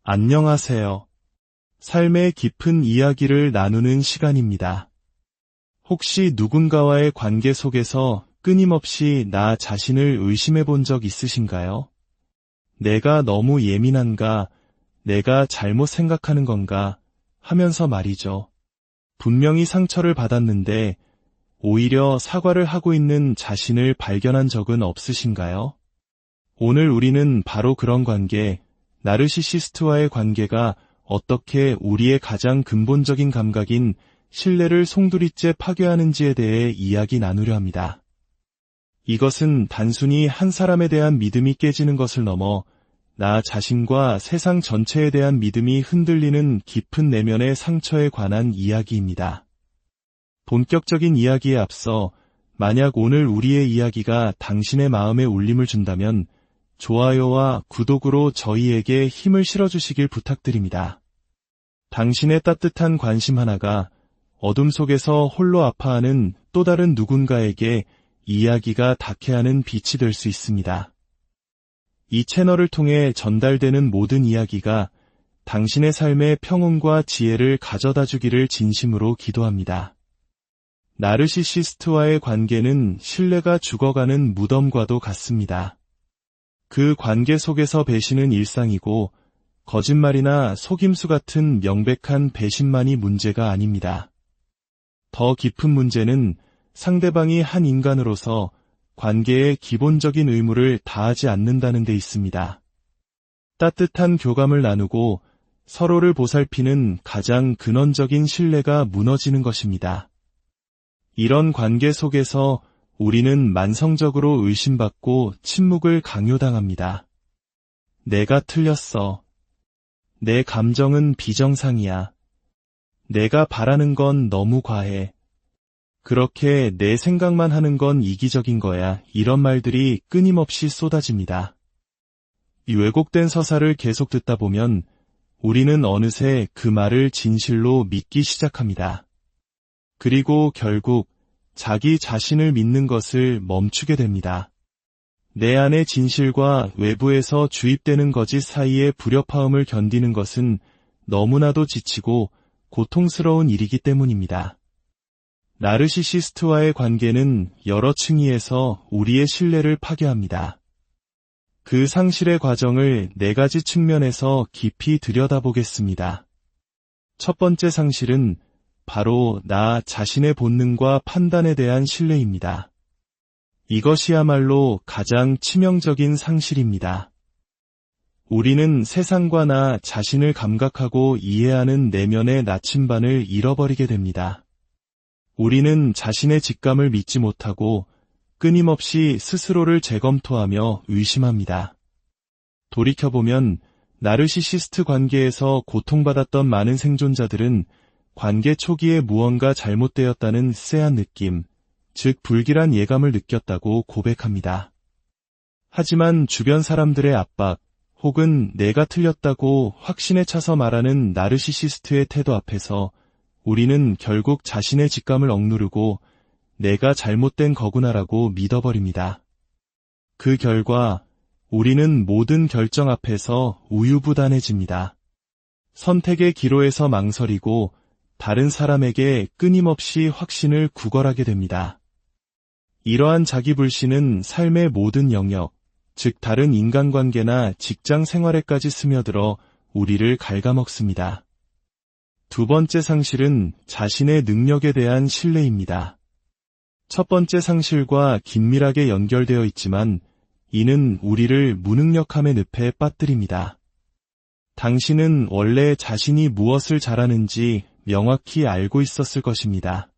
안녕하세요. 삶의 깊은 이야기를 나누는 시간입니다. 혹시 누군가와의 관계 속에서 끊임없이 나 자신을 의심해 본 적 있으신가요? 내가 너무 예민한가, 내가 잘못 생각하는 건가 하면서 말이죠. 분명히 상처를 받았는데 오히려 사과를 하고 있는 자신을 발견한 적은 없으신가요? 오늘 우리는 바로 그런 관계, 나르시시스트와의 관계가 어떻게 우리의 가장 근본적인 감각인 신뢰를 송두리째 파괴하는지에 대해 이야기 나누려 합니다. 이것은 단순히 한 사람에 대한 믿음이 깨지는 것을 넘어 나 자신과 세상 전체에 대한 믿음이 흔들리는 깊은 내면의 상처에 관한 이야기입니다. 본격적인 이야기에 앞서 만약 오늘 우리의 이야기가 당신의 마음에 울림을 준다면 좋아요와 구독으로 저희에게 힘을 실어주시길 부탁드립니다. 당신의 따뜻한 관심 하나가 어둠 속에서 홀로 아파하는 또 다른 누군가에게 이야기가 닿게 하는 빛이 될 수 있습니다. 이 채널을 통해 전달되는 모든 이야기가 당신의 삶에 평온과 지혜를 가져다 주기를 진심으로 기도합니다. 나르시시스트와의 관계는 신뢰가 죽어가는 무덤과도 같습니다. 그 관계 속에서 배신은 일상이고 거짓말이나 속임수 같은 명백한 배신만이 문제가 아닙니다. 더 깊은 문제는 상대방이 한 인간으로서 관계의 기본적인 의무를 다하지 않는다는 데 있습니다. 따뜻한 교감을 나누고 서로를 보살피는 가장 근원적인 신뢰가 무너지는 것입니다. 이런 관계 속에서 우리는 만성적으로 의심받고 침묵을 강요당합니다. 내가 틀렸어. 내 감정은 비정상이야. 내가 바라는 건 너무 과해. 그렇게 내 생각만 하는 건 이기적인 거야. 이런 말들이 끊임없이 쏟아집니다. 이 왜곡된 서사를 계속 듣다 보면 우리는 어느새 그 말을 진실로 믿기 시작합니다. 그리고 결국 자기 자신을 믿는 것을 멈추게 됩니다. 내 안의 진실과 외부에서 주입되는 거짓 사이의 불협화음을 견디는 것은 너무나도 지치고 고통스러운 일이기 때문입니다. 나르시시스트와의 관계는 여러 층위에서 우리의 신뢰를 파괴합니다. 그 상실의 과정을 4가지 측면에서 깊이 들여다보겠습니다. 첫 번째 상실은 바로 나 자신의 본능과 판단에 대한 신뢰입니다. 이것이야말로 가장 치명적인 상실입니다. 우리는 세상과 나 자신을 감각하고 이해하는 내면의 나침반을 잃어버리게 됩니다. 우리는 자신의 직감을 믿지 못하고 끊임없이 스스로를 재검토하며 의심합니다. 돌이켜보면 나르시시스트 관계에서 고통받았던 많은 생존자들은 관계 초기에 무언가 잘못되었다는 쎄한 느낌, 즉 불길한 예감을 느꼈다고 고백합니다. 하지만 주변 사람들의 압박, 혹은 내가 틀렸다고 확신에 차서 말하는 나르시시스트의 태도 앞에서 우리는 결국 자신의 직감을 억누르고 내가 잘못된 거구나라고 믿어버립니다. 그 결과 우리는 모든 결정 앞에서 우유부단해집니다. 선택의 기로에서 망설이고 다른 사람에게 끊임없이 확신을 구걸하게 됩니다. 이러한 자기불신은 삶의 모든 영역, 즉 다른 인간관계나 직장 생활에까지 스며들어 우리를 갉아먹습니다. 두 번째 상실은 자신의 능력에 대한 신뢰입니다. 첫 번째 상실과 긴밀하게 연결되어 있지만 이는 우리를 무능력함의 늪에 빠뜨립니다. 당신은 원래 자신이 무엇을 잘하는지 명확히 알고 있었을 것입니다.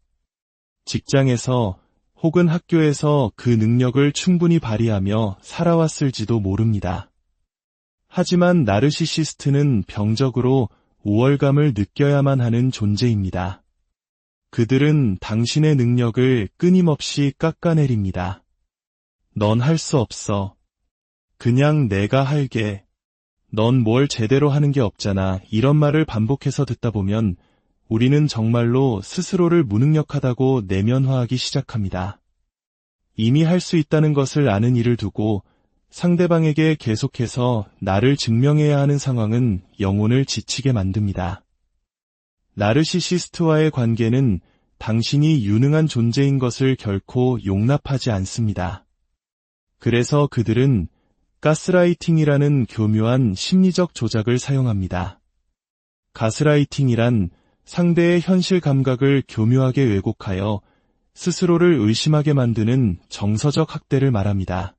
직장에서 혹은 학교에서 그 능력을 충분히 발휘하며 살아왔을지도 모릅니다. 하지만 나르시시스트는 병적으로 우월감을 느껴야만 하는 존재입니다. 그들은 당신의 능력을 끊임없이 깎아내립니다. 넌 할 수 없어. 그냥 내가 할게. 넌 뭘 제대로 하는 게 없잖아. 이런 말을 반복해서 듣다 보면 우리는 정말로 스스로를 무능력하다고 내면화하기 시작합니다. 이미 할 수 있다는 것을 아는 일을 두고 상대방에게 계속해서 나를 증명해야 하는 상황은 영혼을 지치게 만듭니다. 나르시시스트와의 관계는 당신이 유능한 존재인 것을 결코 용납하지 않습니다. 그래서 그들은 가스라이팅이라는 교묘한 심리적 조작을 사용합니다. 가스라이팅이란 상대의 현실 감각을 교묘하게 왜곡하여 스스로를 의심하게 만드는 정서적 학대를 말합니다.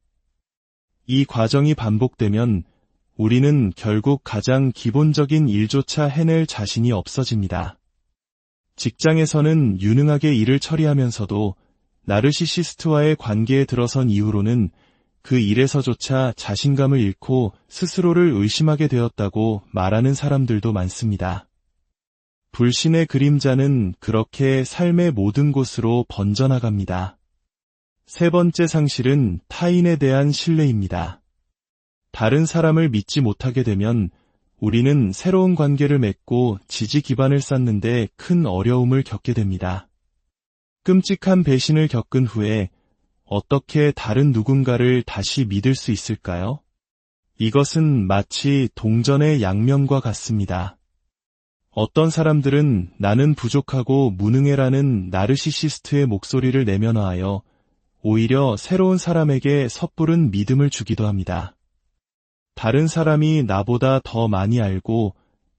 이 과정이 반복되면 우리는 결국 가장 기본적인 일조차 해낼 자신이 없어집니다. 직장에서는 유능하게 일을 처리하면서도 나르시시스트와의 관계에 들어선 이후로는 그 일에서조차 자신감을 잃고 스스로를 의심하게 되었다고 말하는 사람들도 많습니다. 불신의 그림자는 그렇게 삶의 모든 곳으로 번져나갑니다. 세 번째 상실은 타인에 대한 신뢰입니다. 다른 사람을 믿지 못하게 되면 우리는 새로운 관계를 맺고 지지 기반을 쌓는데 큰 어려움을 겪게 됩니다. 끔찍한 배신을 겪은 후에 어떻게 다른 누군가를 다시 믿을 수 있을까요? 이것은 마치 동전의 양면과 같습니다. 어떤 사람들은 나는 부족하고 무능해라는 나르시시스트의 목소리를 내면화하여 오히려 새로운 사람에게 섣부른 믿음을 주기도 합니다. 다른 사람이 나보다 더 많이 알고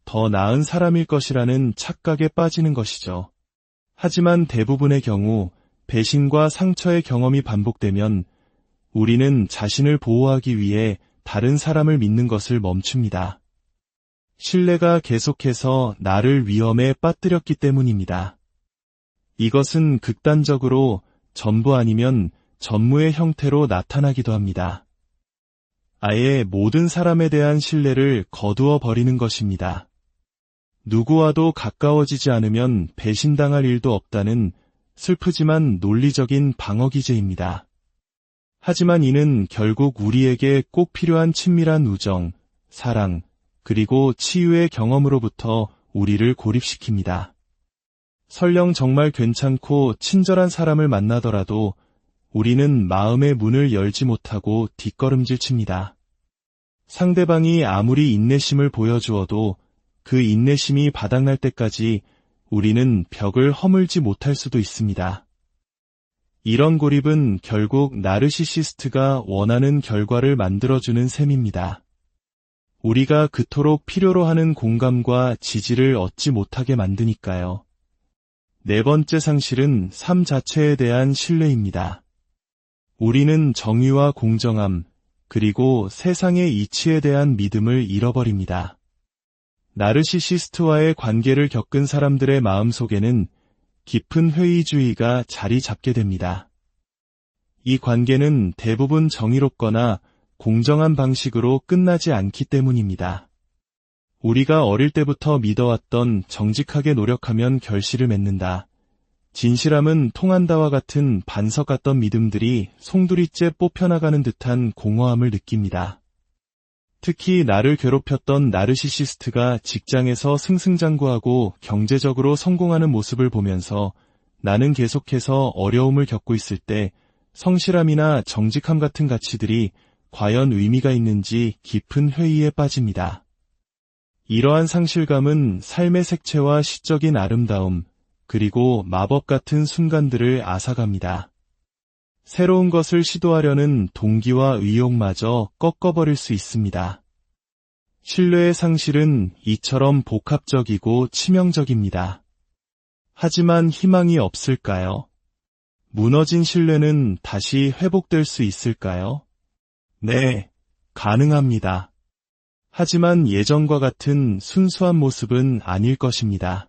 더 나은 사람일 것이라는 착각에 빠지는 것이죠. 하지만 대부분의 경우 배신과 상처의 경험이 반복되면 우리는 자신을 보호하기 위해 다른 사람을 믿는 것을 멈춥니다. 신뢰가 계속해서 나를 위험에 빠뜨렸기 때문입니다. 이것은 극단적으로 전부 아니면 전무의 형태로 나타나기도 합니다. 아예 모든 사람에 대한 신뢰를 거두어 버리는 것입니다. 누구와도 가까워지지 않으면 배신당할 일도 없다는 슬프지만 논리적인 방어기제입니다. 하지만 이는 결국 우리에게 꼭 필요한 친밀한 우정, 사랑, 그리고 치유의 경험으로부터 우리를 고립시킵니다. 설령 정말 괜찮고 친절한 사람을 만나더라도 우리는 마음의 문을 열지 못하고 뒷걸음질 칩니다. 상대방이 아무리 인내심을 보여주어도 그 인내심이 바닥날 때까지 우리는 벽을 허물지 못할 수도 있습니다. 이런 고립은 결국 나르시시스트가 원하는 결과를 만들어주는 셈입니다. 우리가 그토록 필요로 하는 공감과 지지를 얻지 못하게 만드니까요. 네 번째 상실은 삶 자체에 대한 신뢰입니다. 우리는 정의와 공정함, 그리고 세상의 이치에 대한 믿음을 잃어버립니다. 나르시시스트와의 관계를 겪은 사람들의 마음속에는 깊은 회의주의가 자리 잡게 됩니다. 이 관계는 대부분 정의롭거나 공정한 방식으로 끝나지 않기 때문입니다. 우리가 어릴 때부터 믿어왔던 정직하게 노력하면 결실을 맺는다, 진실함은 통한다와 같은 반석 같던 믿음들이 송두리째 뽑혀나가는 듯한 공허함을 느낍니다. 특히 나를 괴롭혔던 나르시시스트가 직장에서 승승장구하고 경제적으로 성공하는 모습을 보면서 나는 계속해서 어려움을 겪고 있을 때 성실함이나 정직함 같은 가치들이 과연 의미가 있는지 깊은 회의에 빠집니다. 이러한 상실감은 삶의 색채와 시적인 아름다움, 그리고 마법 같은 순간들을 앗아갑니다. 새로운 것을 시도하려는 동기와 의욕마저 꺾어버릴 수 있습니다. 신뢰의 상실은 이처럼 복합적이고 치명적입니다. 하지만 희망이 없을까요? 무너진 신뢰는 다시 회복될 수 있을까요? 네, 가능합니다. 하지만 예전과 같은 순수한 모습은 아닐 것입니다.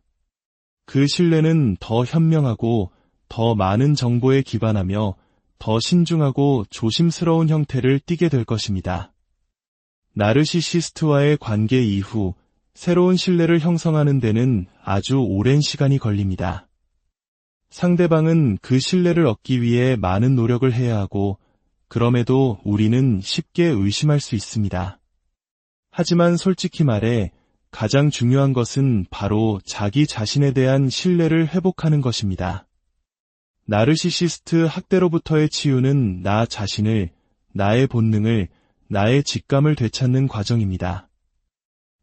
그 신뢰는 더 현명하고 더 많은 정보에 기반하며 더 신중하고 조심스러운 형태를 띠게 될 것입니다. 나르시시스트와의 관계 이후 새로운 신뢰를 형성하는 데는 아주 오랜 시간이 걸립니다. 상대방은 그 신뢰를 얻기 위해 많은 노력을 해야 하고, 그럼에도 우리는 쉽게 의심할 수 있습니다. 하지만 솔직히 말해 가장 중요한 것은 바로 자기 자신에 대한 신뢰를 회복하는 것입니다. 나르시시스트 학대로부터의 치유는 나 자신을, 나의 본능을, 나의 직감을 되찾는 과정입니다.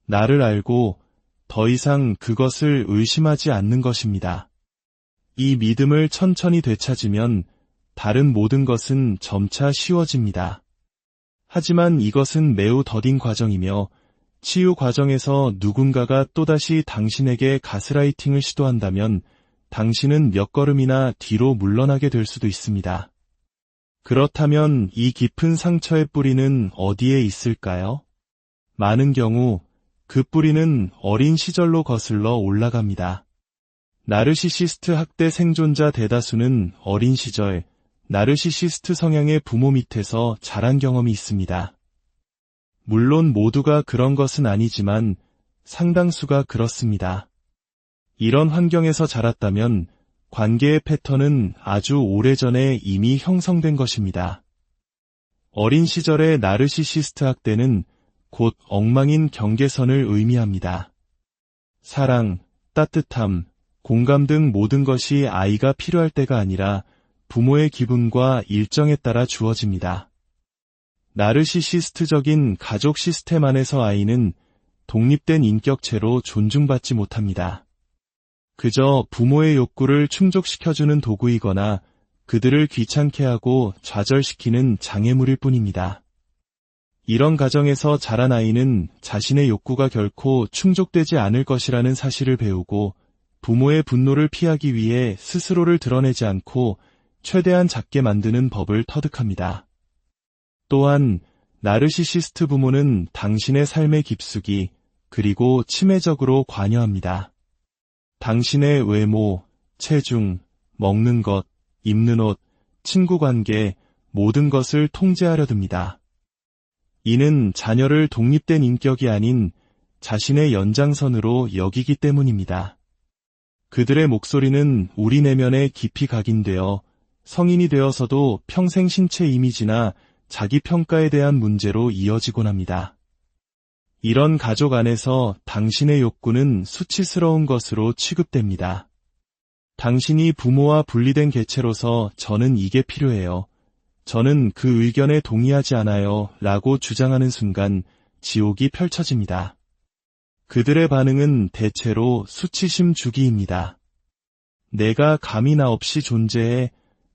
나를 알고 더 이상 그것을 의심하지 않는 것입니다. 이 믿음을 천천히 되찾으면 다른 모든 것은 점차 쉬워집니다. 하지만 이것은 매우 더딘 과정이며 치유 과정에서 누군가가 또다시 당신에게 가스라이팅을 시도한다면 당신은 몇 걸음이나 뒤로 물러나게 될 수도 있습니다. 그렇다면 이 깊은 상처의 뿌리는 어디에 있을까요? 많은 경우 그 뿌리는 어린 시절로 거슬러 올라갑니다. 나르시시스트 학대 생존자 대다수는 어린 시절 나르시시스트 성향의 부모 밑에서 자란 경험이 있습니다. 물론 모두가 그런 것은 아니지만 상당수가 그렇습니다. 이런 환경에서 자랐다면 관계의 패턴은 아주 오래전에 이미 형성된 것입니다. 어린 시절의 나르시시스트 학대는 곧 엉망인 경계선을 의미합니다. 사랑, 따뜻함, 공감 등 모든 것이 아이가 필요할 때가 아니라 부모의 기분과 일정에 따라 주어집니다. 나르시시스트적인 가족 시스템 안에서 아이는 독립된 인격체로 존중받지 못합니다. 그저 부모의 욕구를 충족시켜주는 도구이거나 그들을 귀찮게 하고 좌절시키는 장애물일 뿐입니다. 이런 가정에서 자란 아이는 자신의 욕구가 결코 충족되지 않을 것이라는 사실을 배우고 부모의 분노를 피하기 위해 스스로를 드러내지 않고 최대한 작게 만드는 법을 터득합니다. 또한 나르시시스트 부모는 당신의 삶의 깊숙이 그리고 치매적으로 관여합니다. 당신의 외모, 체중, 먹는 것, 입는 옷, 친구 관계, 모든 것을 통제하려 듭니다. 이는 자녀를 독립된 인격이 아닌 자신의 연장선으로 여기기 때문입니다. 그들의 목소리는 우리 내면에 깊이 각인되어 성인이 되어서도 평생 신체 이미지나 자기 평가에 대한 문제로 이어지곤 합니다. 이런 가족 안에서 당신의 욕구는 수치스러운 것으로 취급됩니다. 당신이 부모와 분리된 개체로서 저는 이게 필요해요. 저는 그 의견에 동의하지 않아요. 라고 주장하는 순간 지옥이 펼쳐집니다. 그들의 반응은 대체로 수치심 주기입니다. 내가 감히 나 없이 존재해,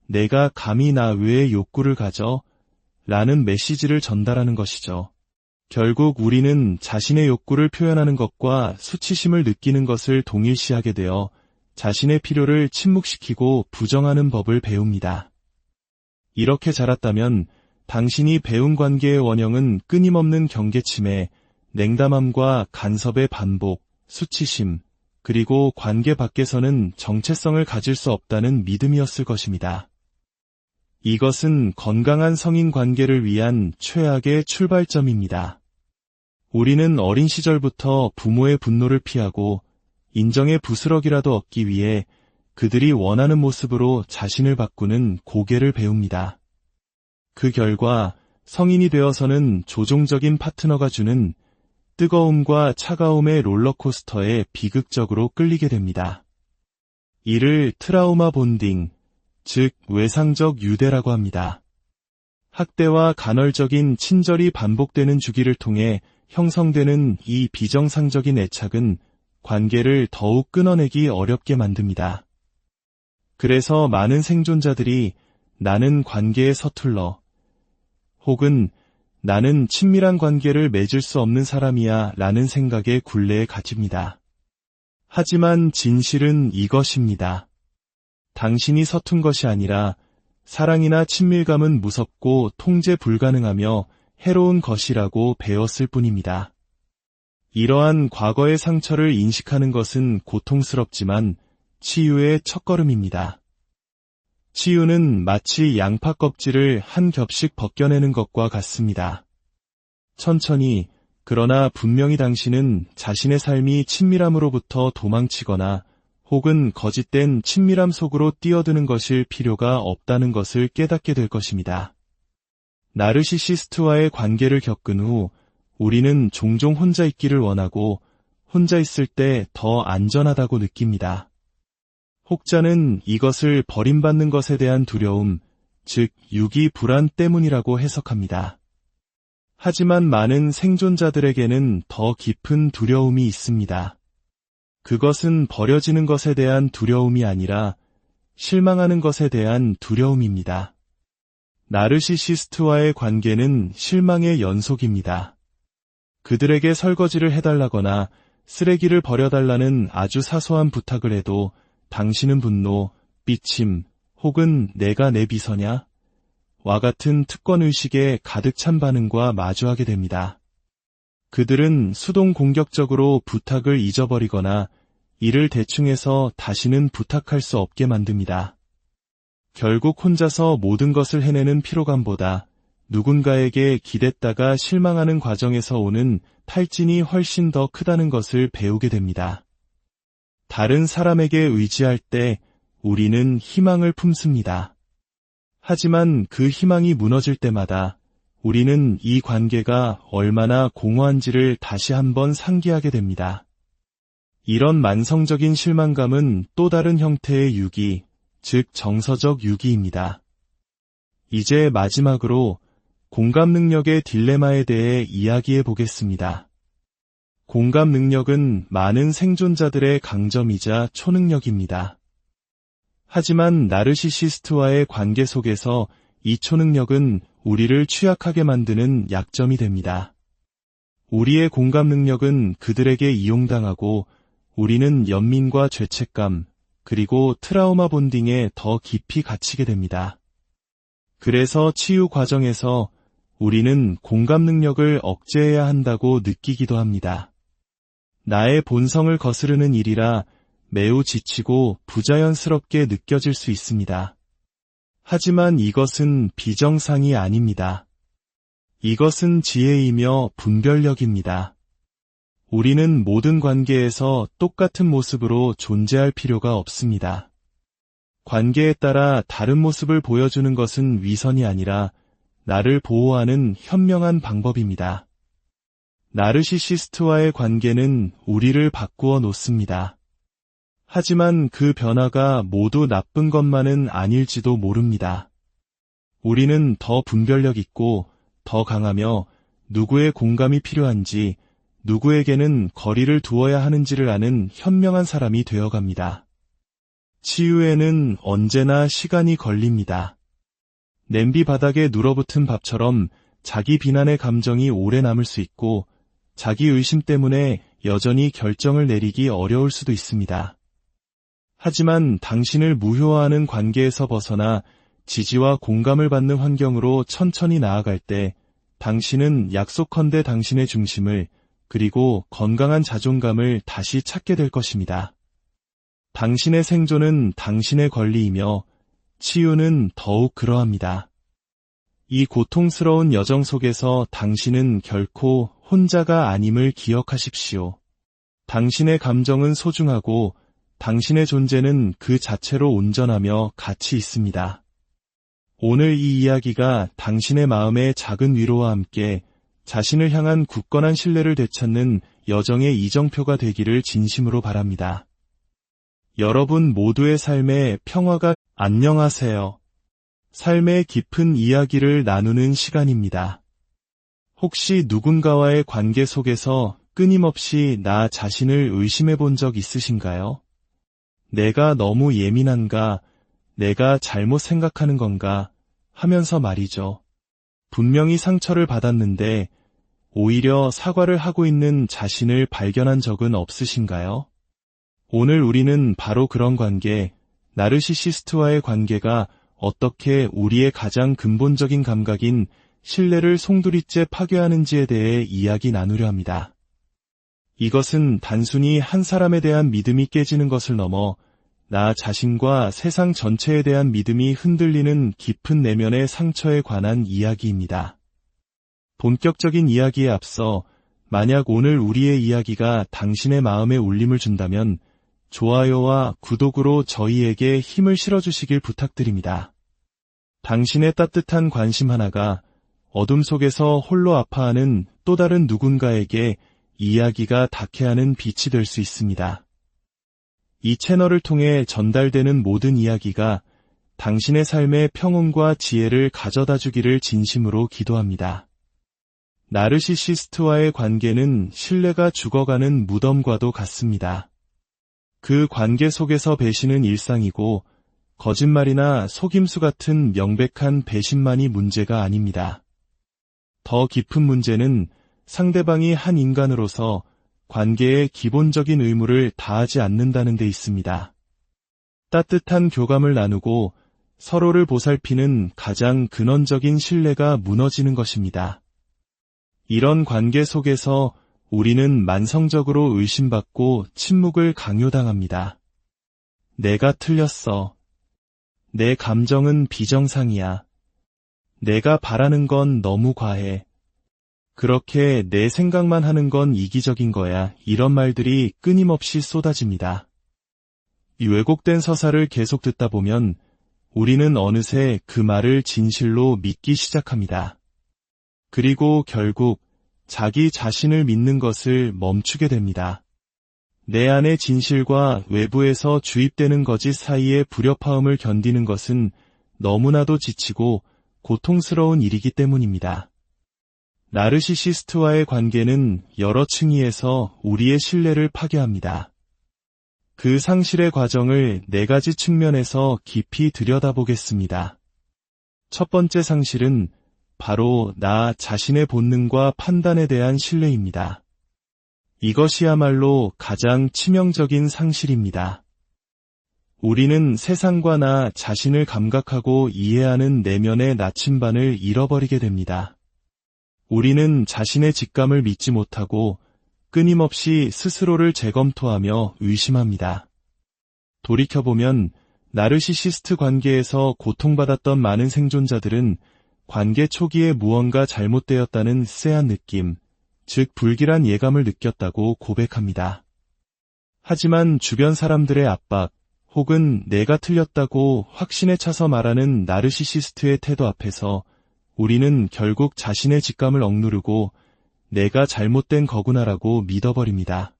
내가 감히 나 외에 욕구를 가져, 라는 메시지를 전달하는 것이죠. 결국 우리는 자신의 욕구를 표현하는 것과 수치심을 느끼는 것을 동일시하게 되어 자신의 필요를 침묵시키고 부정하는 법을 배웁니다. 이렇게 자랐다면 당신이 배운 관계의 원형은 끊임없는 경계침해, 냉담함과 간섭의 반복, 수치심, 그리고 관계 밖에서는 정체성을 가질 수 없다는 믿음이었을 것입니다. 이것은 건강한 성인 관계를 위한 최악의 출발점입니다. 우리는 어린 시절부터 부모의 분노를 피하고 인정의 부스러기라도 얻기 위해 그들이 원하는 모습으로 자신을 바꾸는 고개를 배웁니다. 그 결과 성인이 되어서는 조종적인 파트너가 주는 뜨거움과 차가움의 롤러코스터에 비극적으로 끌리게 됩니다. 이를 트라우마 본딩, 즉 외상적 유대라고 합니다. 학대와 간헐적인 친절이 반복되는 주기를 통해 형성되는 이 비정상적인 애착은 관계를 더욱 끊어내기 어렵게 만듭니다. 그래서 많은 생존자들이 나는 관계에 서툴러 혹은 나는 친밀한 관계를 맺을 수 없는 사람이야 라는 생각에 굴레에 갇힙니다. 하지만 진실은 이것입니다. 당신이 서툰 것이 아니라 사랑이나 친밀감은 무섭고 통제 불가능하며 해로운 것이라고 배웠을 뿐입니다. 이러한 과거의 상처를 인식하는 것은 고통스럽지만 치유의 첫걸음입니다. 치유는 마치 양파 껍질을 한 겹씩 벗겨내는 것과 같습니다. 천천히, 그러나 분명히 당신은 자신의 삶이 친밀함으로부터 도망치거나 혹은 거짓된 친밀함 속으로 뛰어드는 것일 필요가 없다는 것을 깨닫게 될 것입니다. 나르시시스트와의 관계를 겪은 후 우리는 종종 혼자 있기를 원하고 혼자 있을 때 더 안전하다고 느낍니다. 혹자는 이것을 버림받는 것에 대한 두려움, 즉 유기 불안 때문이라고 해석합니다. 하지만 많은 생존자들에게는 더 깊은 두려움이 있습니다. 그것은 버려지는 것에 대한 두려움이 아니라 실망하는 것에 대한 두려움입니다. 나르시시스트와의 관계는 실망의 연속입니다. 그들에게 설거지를 해달라거나 쓰레기를 버려달라는 아주 사소한 부탁을 해도 당신은 분노, 삐침, 혹은 내가 내 비서냐? 와 같은 특권의식에 가득 찬 반응과 마주하게 됩니다. 그들은 수동 공격적으로 부탁을 잊어버리거나 이를 대충 해서 다시는 부탁할 수 없게 만듭니다. 결국 혼자서 모든 것을 해내는 피로감보다 누군가에게 기댔다가 실망하는 과정에서 오는 탈진이 훨씬 더 크다는 것을 배우게 됩니다. 다른 사람에게 의지할 때 우리는 희망을 품습니다. 하지만 그 희망이 무너질 때마다 우리는 이 관계가 얼마나 공허한지를 다시 한번 상기하게 됩니다. 이런 만성적인 실망감은 또 다른 형태의 유기, 즉 정서적 유기입니다. 이제 마지막으로 공감 능력의 딜레마에 대해 이야기해 보겠습니다. 공감 능력은 많은 생존자들의 강점이자 초능력입니다. 하지만 나르시시스트와의 관계 속에서 이 초능력은 우리를 취약하게 만드는 약점이 됩니다. 우리의 공감 능력은 그들에게 이용당하고 우리는 연민과 죄책감, 그리고 트라우마 본딩에 더 깊이 갇히게 됩니다. 그래서 치유 과정에서 우리는 공감 능력을 억제해야 한다고 느끼기도 합니다. 나의 본성을 거스르는 일이라 매우 지치고 부자연스럽게 느껴질 수 있습니다. 하지만 이것은 비정상이 아닙니다. 이것은 지혜이며 분별력입니다. 우리는 모든 관계에서 똑같은 모습으로 존재할 필요가 없습니다. 관계에 따라 다른 모습을 보여주는 것은 위선이 아니라 나를 보호하는 현명한 방법입니다. 나르시시스트와의 관계는 우리를 바꾸어 놓습니다. 하지만 그 변화가 모두 나쁜 것만은 아닐지도 모릅니다. 우리는 더 분별력 있고 더 강하며 누구의 공감이 필요한지, 누구에게는 거리를 두어야 하는지를 아는 현명한 사람이 되어갑니다. 치유에는 언제나 시간이 걸립니다. 냄비 바닥에 눌어붙은 밥처럼 자기 비난의 감정이 오래 남을 수 있고 자기 의심 때문에 여전히 결정을 내리기 어려울 수도 있습니다. 하지만 당신을 무효화하는 관계에서 벗어나 지지와 공감을 받는 환경으로 천천히 나아갈 때 당신은 약속컨대 당신의 중심을 그리고 건강한 자존감을 다시 찾게 될 것입니다. 당신의 생존은 당신의 권리이며 치유는 더욱 그러합니다. 이 고통스러운 여정 속에서 당신은 결코 혼자가 아님을 기억하십시오. 당신의 감정은 소중하고 당신의 존재는 그 자체로 온전하며 가치 있습니다. 오늘 이 이야기가 당신의 마음의 작은 위로와 함께 자신을 향한 굳건한 신뢰를 되찾는 여정의 이정표가 되기를 진심으로 바랍니다. 여러분 모두의 삶에 평화가 안녕하세요. 삶의 깊은 이야기를 나누는 시간입니다. 혹시 누군가와의 관계 속에서 끊임없이 나 자신을 의심해 본 적 있으신가요? 내가 너무 예민한가? 내가 잘못 생각하는 건가? 하면서 말이죠. 분명히 상처를 받았는데 오히려 사과를 하고 있는 자신을 발견한 적은 없으신가요? 오늘 우리는 바로 그런 관계, 나르시시스트와의 관계가 어떻게 우리의 가장 근본적인 감각인 신뢰를 송두리째 파괴하는지에 대해 이야기 나누려 합니다. 이것은 단순히 한 사람에 대한 믿음이 깨지는 것을 넘어 나 자신과 세상 전체에 대한 믿음이 흔들리는 깊은 내면의 상처에 관한 이야기입니다. 본격적인 이야기에 앞서 만약 오늘 우리의 이야기가 당신의 마음에 울림을 준다면 좋아요와 구독으로 저희에게 힘을 실어주시길 부탁드립니다. 당신의 따뜻한 관심 하나가 어둠 속에서 홀로 아파하는 또 다른 누군가에게 이야기가 닿게 하는 빛이 될 수 있습니다. 이 채널을 통해 전달되는 모든 이야기가 당신의 삶의 평온과 지혜를 가져다 주기를 진심으로 기도합니다. 나르시시스트와의 관계는 신뢰가 죽어가는 무덤과도 같습니다. 그 관계 속에서 배신은 일상이고 거짓말이나 속임수 같은 명백한 배신만이 문제가 아닙니다. 더 깊은 문제는 상대방이 한 인간으로서 관계의 기본적인 의무를 다하지 않는다는 데 있습니다. 따뜻한 교감을 나누고 서로를 보살피는 가장 근원적인 신뢰가 무너지는 것입니다. 이런 관계 속에서 우리는 만성적으로 의심받고 침묵을 강요당합니다. 내가 틀렸어. 내 감정은 비정상이야. 내가 바라는 건 너무 과해. 그렇게 내 생각만 하는 건 이기적인 거야. 이런 말들이 끊임없이 쏟아집니다. 이 왜곡된 서사를 계속 듣다 보면 우리는 어느새 그 말을 진실로 믿기 시작합니다. 그리고 결국 자기 자신을 믿는 것을 멈추게 됩니다. 내 안의 진실과 외부에서 주입되는 거짓 사이의 불협화음을 견디는 것은 너무나도 지치고 고통스러운 일이기 때문입니다. 나르시시스트와의 관계는 여러 층위에서 우리의 신뢰를 파괴합니다. 그 상실의 과정을 4가지 측면에서 깊이 들여다보겠습니다. 첫 번째 상실은 바로 나 자신의 본능과 판단에 대한 신뢰입니다. 이것이야말로 가장 치명적인 상실입니다. 우리는 세상과 나 자신을 감각하고 이해하는 내면의 나침반을 잃어버리게 됩니다. 우리는 자신의 직감을 믿지 못하고 끊임없이 스스로를 재검토하며 의심합니다. 돌이켜보면 나르시시스트 관계에서 고통받았던 많은 생존자들은 관계 초기에 무언가 잘못되었다는 쎄한 느낌, 즉 불길한 예감을 느꼈다고 고백합니다. 하지만 주변 사람들의 압박, 혹은 내가 틀렸다고 확신에 차서 말하는 나르시시스트의 태도 앞에서 우리는 결국 자신의 직감을 억누르고 내가 잘못된 거구나라고 믿어버립니다.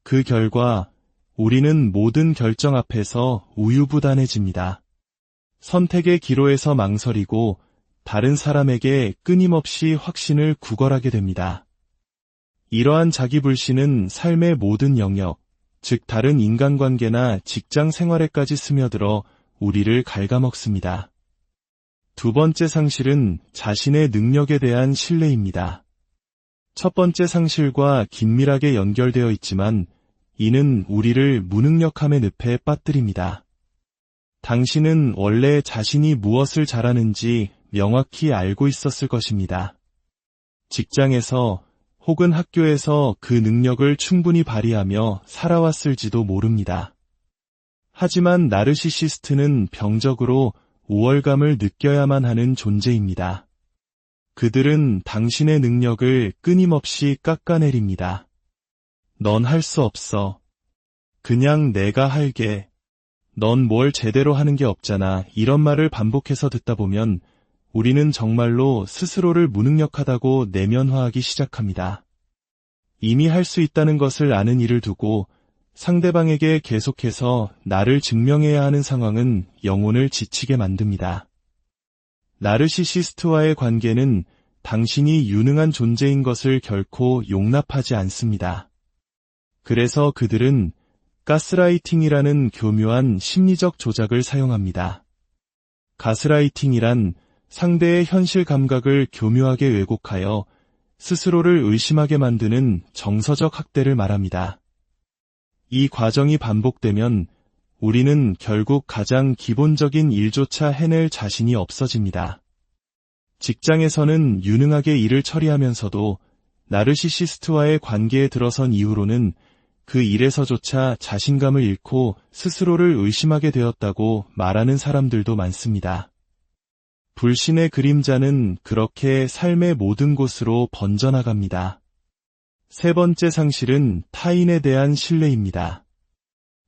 그 결과 우리는 모든 결정 앞에서 우유부단해집니다. 선택의 기로에서 망설이고 다른 사람에게 끊임없이 확신을 구걸하게 됩니다. 이러한 자기불신은 삶의 모든 영역, 즉 다른 인간관계나 직장 생활에까지 스며들어 우리를 갉아먹습니다. 두 번째 상실은 자신의 능력에 대한 신뢰입니다. 첫 번째 상실과 긴밀하게 연결되어 있지만 이는 우리를 무능력함의 늪에 빠뜨립니다. 당신은 원래 자신이 무엇을 잘하는지 명확히 알고 있었을 것입니다. 직장에서 혹은 학교에서 그 능력을 충분히 발휘하며 살아왔을지도 모릅니다. 하지만 나르시시스트는 병적으로 우월감을 느껴야만 하는 존재입니다. 그들은 당신의 능력을 끊임없이 깎아내립니다. 넌 할 수 없어. 그냥 내가 할게. 넌 뭘 제대로 하는 게 없잖아. 이런 말을 반복해서 듣다 보면 우리는 정말로 스스로를 무능력하다고 내면화하기 시작합니다. 이미 할 수 있다는 것을 아는 이를 두고 상대방에게 계속해서 나를 증명해야 하는 상황은 영혼을 지치게 만듭니다. 나르시시스트와의 관계는 당신이 유능한 존재인 것을 결코 용납하지 않습니다. 그래서 그들은 가스라이팅이라는 교묘한 심리적 조작을 사용합니다. 가스라이팅이란 상대의 현실 감각을 교묘하게 왜곡하여 스스로를 의심하게 만드는 정서적 학대를 말합니다. 이 과정이 반복되면 우리는 결국 가장 기본적인 일조차 해낼 자신이 없어집니다. 직장에서는 유능하게 일을 처리하면서도 나르시시스트와의 관계에 들어선 이후로는 그 일에서조차 자신감을 잃고 스스로를 의심하게 되었다고 말하는 사람들도 많습니다. 불신의 그림자는 그렇게 삶의 모든 곳으로 번져나갑니다. 세 번째 상실은 타인에 대한 신뢰입니다.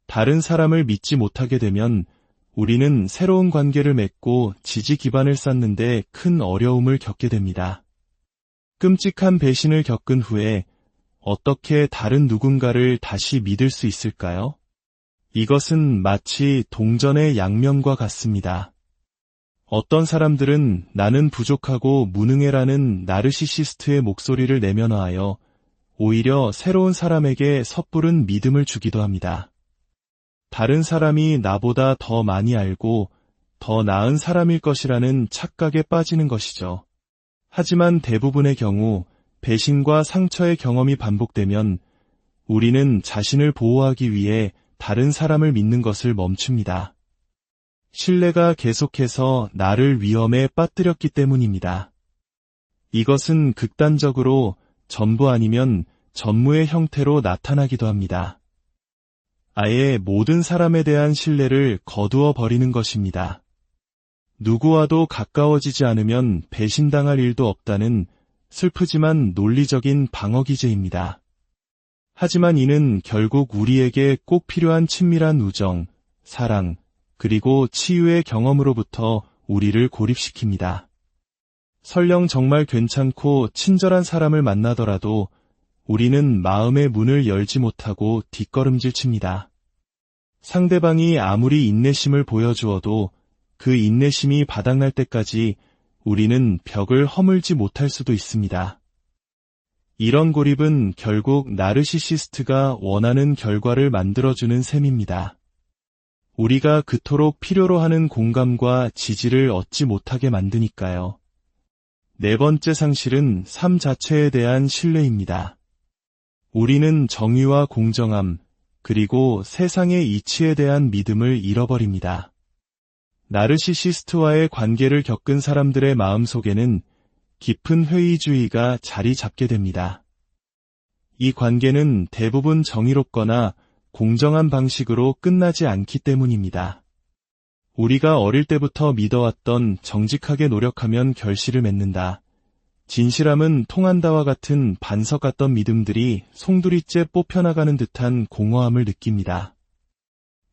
다른 사람을 믿지 못하게 되면 우리는 새로운 관계를 맺고 지지 기반을 쌓는데 큰 어려움을 겪게 됩니다. 끔찍한 배신을 겪은 후에 어떻게 다른 누군가를 다시 믿을 수 있을까요? 이것은 마치 동전의 양면과 같습니다. 어떤 사람들은 나는 부족하고 무능해라는 나르시시스트의 목소리를 내면화하여 오히려 새로운 사람에게 섣부른 믿음을 주기도 합니다. 다른 사람이 나보다 더 많이 알고 더 나은 사람일 것이라는 착각에 빠지는 것이죠. 하지만 대부분의 경우 배신과 상처의 경험이 반복되면 우리는 자신을 보호하기 위해 다른 사람을 믿는 것을 멈춥니다. 신뢰가 계속해서 나를 위험에 빠뜨렸기 때문입니다. 이것은 극단적으로 전부 아니면 전무의 형태로 나타나기도 합니다. 아예 모든 사람에 대한 신뢰를 거두어 버리는 것입니다. 누구와도 가까워지지 않으면 배신당할 일도 없다는 슬프지만 논리적인 방어 기제입니다. 하지만 이는 결국 우리에게 꼭 필요한 친밀한 우정, 사랑, 그리고 치유의 경험으로부터 우리를 고립시킵니다. 설령 정말 괜찮고 친절한 사람을 만나더라도 우리는 마음의 문을 열지 못하고 뒷걸음질 칩니다. 상대방이 아무리 인내심을 보여주어도 그 인내심이 바닥날 때까지 우리는 벽을 허물지 못할 수도 있습니다. 이런 고립은 결국 나르시시스트가 원하는 결과를 만들어주는 셈입니다. 우리가 그토록 필요로 하는 공감과 지지를 얻지 못하게 만드니까요. 네 번째 상실은 삶 자체에 대한 신뢰입니다. 우리는 정의와 공정함, 그리고 세상의 이치에 대한 믿음을 잃어버립니다. 나르시시스트와의 관계를 겪은 사람들의 마음속에는 깊은 회의주의가 자리 잡게 됩니다. 이 관계는 대부분 정의롭거나 공정한 방식으로 끝나지 않기 때문입니다. 우리가 어릴 때부터 믿어왔던 정직하게 노력하면 결실을 맺는다, 진실함은 통한다와 같은 반석 같던 믿음들이 송두리째 뽑혀나가는 듯한 공허함을 느낍니다.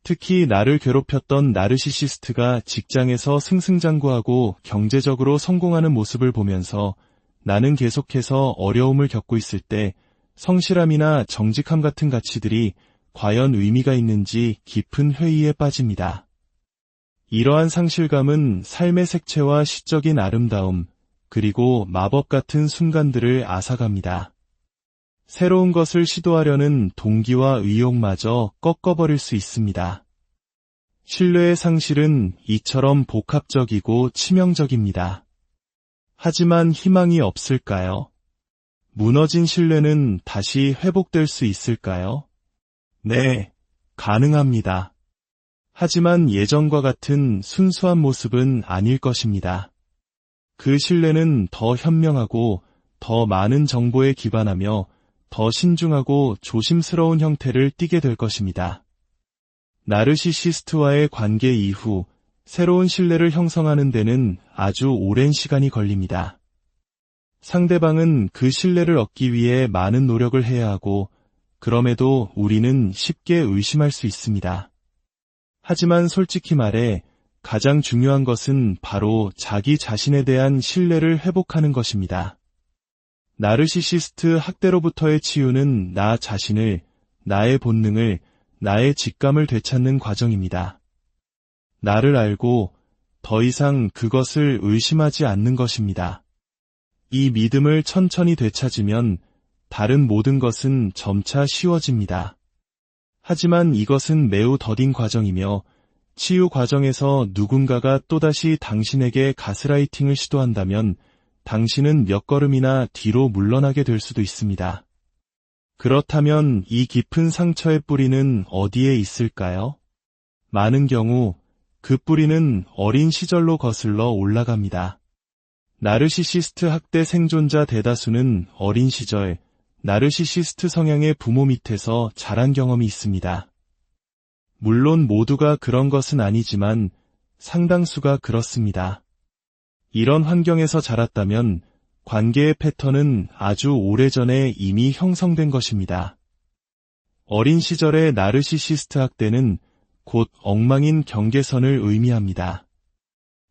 특히 나를 괴롭혔던 나르시시스트가 직장에서 승승장구하고 경제적으로 성공하는 모습을 보면서 나는 계속해서 어려움을 겪고 있을 때 성실함이나 정직함 같은 가치들이 과연 의미가 있는지 깊은 회의에 빠집니다. 이러한 상실감은 삶의 색채와 시적인 아름다움, 그리고 마법 같은 순간들을 앗아갑니다. 새로운 것을 시도하려는 동기와 의욕마저 꺾어버릴 수 있습니다. 신뢰의 상실은 이처럼 복합적이고 치명적입니다. 하지만 희망이 없을까요? 무너진 신뢰는 다시 회복될 수 있을까요? 네, 가능합니다. 하지만 예전과 같은 순수한 모습은 아닐 것입니다. 그 신뢰는 더 현명하고 더 많은 정보에 기반하며 더 신중하고 조심스러운 형태를 띠게 될 것입니다. 나르시시스트와의 관계 이후 새로운 신뢰를 형성하는 데는 아주 오랜 시간이 걸립니다. 상대방은 그 신뢰를 얻기 위해 많은 노력을 해야 하고, 그럼에도 우리는 쉽게 의심할 수 있습니다. 하지만 솔직히 말해 가장 중요한 것은 바로 자기 자신에 대한 신뢰를 회복하는 것입니다. 나르시시스트 학대로부터의 치유는 나 자신을, 나의 본능을, 나의 직감을 되찾는 과정입니다. 나를 알고 더 이상 그것을 의심하지 않는 것입니다. 이 믿음을 천천히 되찾으면 다른 모든 것은 점차 쉬워집니다. 하지만 이것은 매우 더딘 과정이며 치유 과정에서 누군가가 또다시 당신에게 가스라이팅을 시도한다면 당신은 몇 걸음이나 뒤로 물러나게 될 수도 있습니다. 그렇다면 이 깊은 상처의 뿌리는 어디에 있을까요? 많은 경우 그 뿌리는 어린 시절로 거슬러 올라갑니다. 나르시시스트 학대 생존자 대다수는 어린 시절 나르시시스트 성향의 부모 밑에서 자란 경험이 있습니다. 물론 모두가 그런 것은 아니지만 상당수가 그렇습니다. 이런 환경에서 자랐다면 관계의 패턴은 아주 오래전에 이미 형성된 것입니다. 어린 시절의 나르시시스트 학대는 곧 엉망인 경계선을 의미합니다.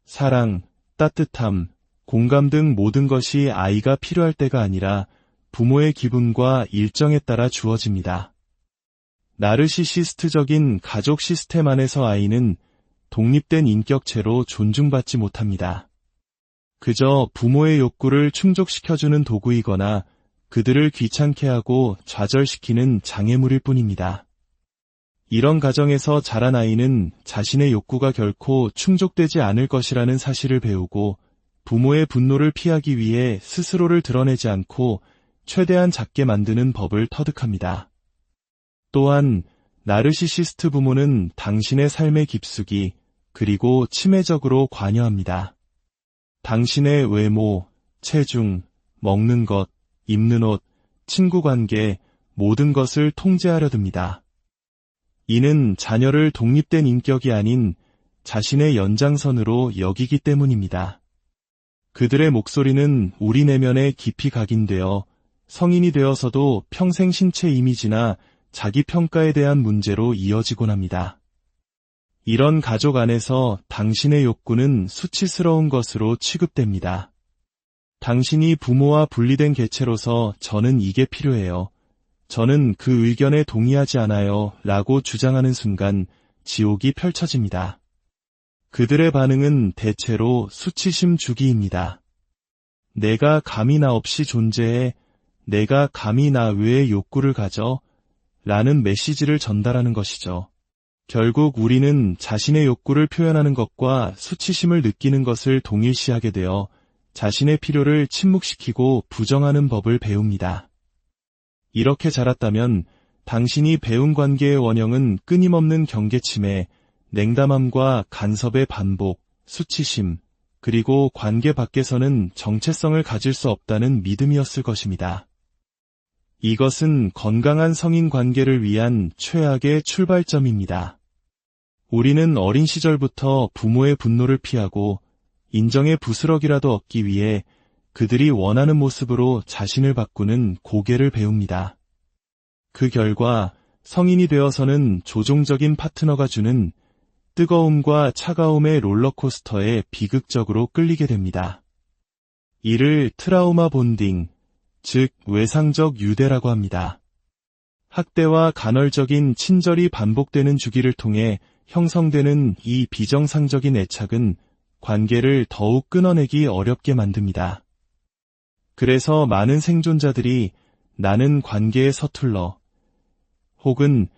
사랑, 따뜻함, 공감 등 모든 것이 아이가 필요할 때가 아니라 부모의 기분과 일정에 따라 주어집니다. 나르시시스트적인 가족 시스템 안에서 아이는 독립된 인격체로 존중받지 못합니다. 그저 부모의 욕구를 충족시켜주는 도구이거나 그들을 귀찮게 하고 좌절시키는 장애물일 뿐입니다. 이런 가정에서 자란 아이는 자신의 욕구가 결코 충족되지 않을 것이라는 사실을 배우고 부모의 분노를 피하기 위해 스스로를 드러내지 않고 최대한 작게 만드는 법을 터득합니다. 또한 나르시시스트 부모는 당신의 삶의 깊숙이 그리고 치매적으로 관여합니다. 당신의 외모, 체중, 먹는 것, 입는 옷, 친구 관계, 모든 것을 통제하려 듭니다. 이는 자녀를 독립된 인격이 아닌 자신의 연장선으로 여기기 때문입니다. 그들의 목소리는 우리 내면에 깊이 각인되어 성인이 되어서도 평생 신체 이미지나 자기 평가에 대한 문제로 이어지곤 합니다. 이런 가족 안에서 당신의 욕구는 수치스러운 것으로 취급됩니다. 당신이 부모와 분리된 개체로서 저는 이게 필요해요. 저는 그 의견에 동의하지 않아요. 라고 주장하는 순간 지옥이 펼쳐집니다. 그들의 반응은 대체로 수치심 주기입니다. 내가 감히 나 없이 존재해, 내가 감히 나 외에 욕구를 가져, 라는 메시지를 전달하는 것이죠. 결국 우리는 자신의 욕구를 표현하는 것과 수치심을 느끼는 것을 동일시하게 되어 자신의 필요를 침묵시키고 부정하는 법을 배웁니다. 이렇게 자랐다면 당신이 배운 관계의 원형은 끊임없는 경계침해, 냉담함과 간섭의 반복, 수치심, 그리고 관계 밖에서는 정체성을 가질 수 없다는 믿음이었을 것입니다. 이것은 건강한 성인 관계를 위한 최악의 출발점입니다. 우리는 어린 시절부터 부모의 분노를 피하고 인정의 부스럭이라도 얻기 위해 그들이 원하는 모습으로 자신을 바꾸는 고개를 배웁니다. 그 결과 성인이 되어서는 조종적인 파트너가 주는 뜨거움과 차가움의 롤러코스터에 비극적으로 끌리게 됩니다. 이를 트라우마 본딩, 즉 외상적 유대라고 합니다. 학대와 간헐적인 친절이 반복되는 주기를 통해 형성되는 이 비정상적인 애착은 관계를 더욱 끊어내기 어렵게 만듭니다. 그래서 많은 생존자들이 나는 관계에 서툴러 혹은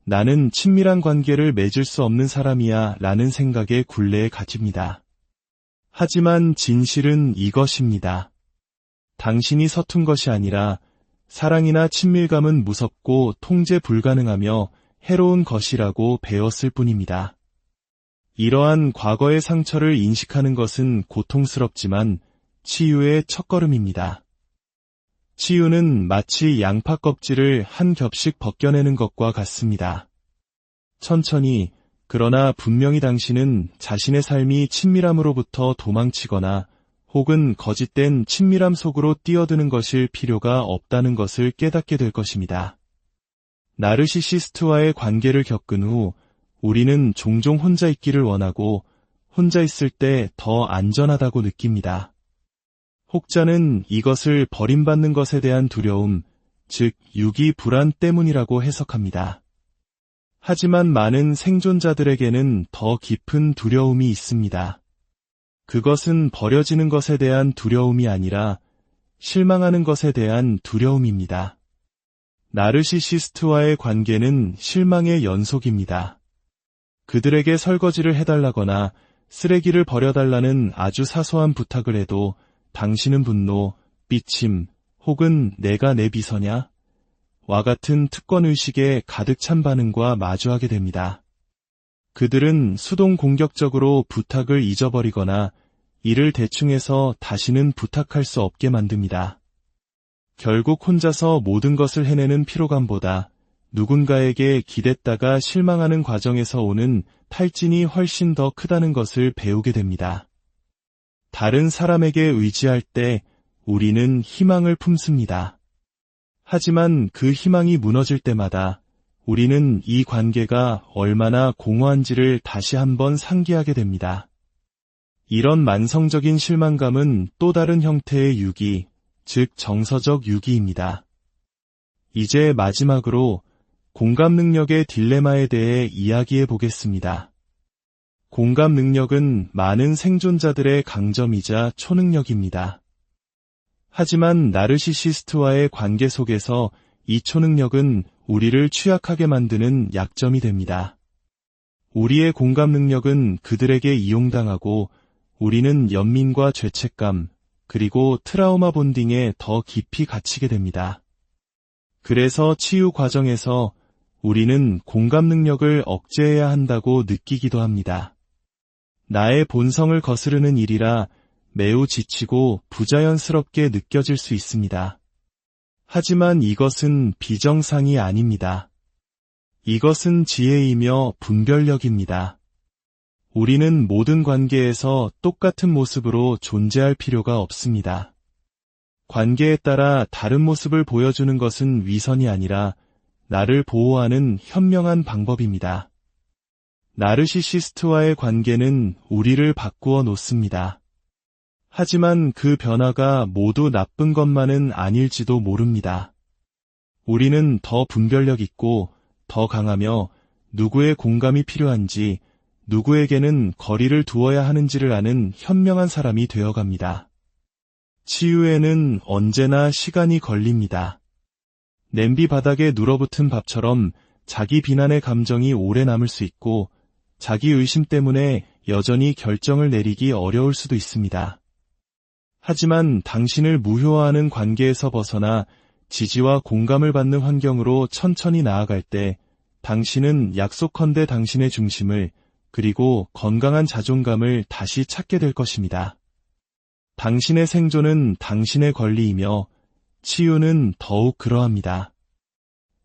나는 친밀한 관계를 맺을 수 없는 사람이야 라는 생각에 굴레에 갇힙니다. 하지만 진실은 이것입니다. 당신이 서툰 것이 아니라 사랑이나 친밀감은 무섭고 통제 불가능하며 해로운 것이라고 배웠을 뿐입니다. 이러한 과거의 상처를 인식하는 것은 고통스럽지만 치유의 첫걸음입니다. 치유는 마치 양파 껍질을 한 겹씩 벗겨내는 것과 같습니다. 천천히, 그러나 분명히 당신은 자신의 삶이 친밀함으로부터 도망치거나 혹은 거짓된 친밀함 속으로 뛰어드는 것일 필요가 없다는 것을 깨닫게 될 것입니다. 나르시시스트와의 관계를 겪은 후 우리는 종종 혼자 있기를 원하고 혼자 있을 때 더 안전하다고 느낍니다. 혹자는 이것을 버림받는 것에 대한 두려움, 즉 유기 불안 때문이라고 해석합니다. 하지만 많은 생존자들에게는 더 깊은 두려움이 있습니다. 그것은 버려지는 것에 대한 두려움이 아니라 실망하는 것에 대한 두려움입니다. 나르시시스트와의 관계는 실망의 연속입니다. 그들에게 설거지를 해달라거나 쓰레기를 버려달라는 아주 사소한 부탁을 해도 당신은 분노, 삐침, 혹은 내가 내 비서냐? 와 같은 특권의식에 가득 찬 반응과 마주하게 됩니다. 그들은 수동 공격적으로 부탁을 잊어버리거나 이를 대충 해서 다시는 부탁할 수 없게 만듭니다. 결국 혼자서 모든 것을 해내는 피로감보다 누군가에게 기댔다가 실망하는 과정에서 오는 탈진이 훨씬 더 크다는 것을 배우게 됩니다. 다른 사람에게 의지할 때 우리는 희망을 품습니다. 하지만 그 희망이 무너질 때마다 우리는 이 관계가 얼마나 공허한지를 다시 한번 상기하게 됩니다. 이런 만성적인 실망감은 또 다른 형태의 유기, 즉 정서적 유기입니다. 이제 마지막으로 공감 능력의 딜레마에 대해 이야기해 보겠습니다. 공감 능력은 많은 생존자들의 강점이자 초능력입니다. 하지만 나르시시스트와의 관계 속에서 이 초능력은 우리를 취약하게 만드는 약점이 됩니다. 우리의 공감 능력은 그들에게 이용당하고 우리는 연민과 죄책감, 그리고 트라우마 본딩에 더 깊이 갇히게 됩니다. 그래서 치유 과정에서 우리는 공감 능력을 억제해야 한다고 느끼기도 합니다. 나의 본성을 거스르는 일이라 매우 지치고 부자연스럽게 느껴질 수 있습니다. 하지만 이것은 비정상이 아닙니다. 이것은 지혜이며 분별력입니다. 우리는 모든 관계에서 똑같은 모습으로 존재할 필요가 없습니다. 관계에 따라 다른 모습을 보여주는 것은 위선이 아니라 나를 보호하는 현명한 방법입니다. 나르시시스트와의 관계는 우리를 바꾸어 놓습니다. 하지만 그 변화가 모두 나쁜 것만은 아닐지도 모릅니다. 우리는 더 분별력 있고 더 강하며 누구의 공감이 필요한지, 누구에게는 거리를 두어야 하는지를 아는 현명한 사람이 되어갑니다. 치유에는 언제나 시간이 걸립니다. 냄비 바닥에 눌어붙은 밥처럼 자기 비난의 감정이 오래 남을 수 있고 자기 의심 때문에 여전히 결정을 내리기 어려울 수도 있습니다. 하지만 당신을 무효화하는 관계에서 벗어나 지지와 공감을 받는 환경으로 천천히 나아갈 때 당신은 약속컨대 당신의 중심을 그리고 건강한 자존감을 다시 찾게 될 것입니다. 당신의 생존은 당신의 권리이며 치유는 더욱 그러합니다.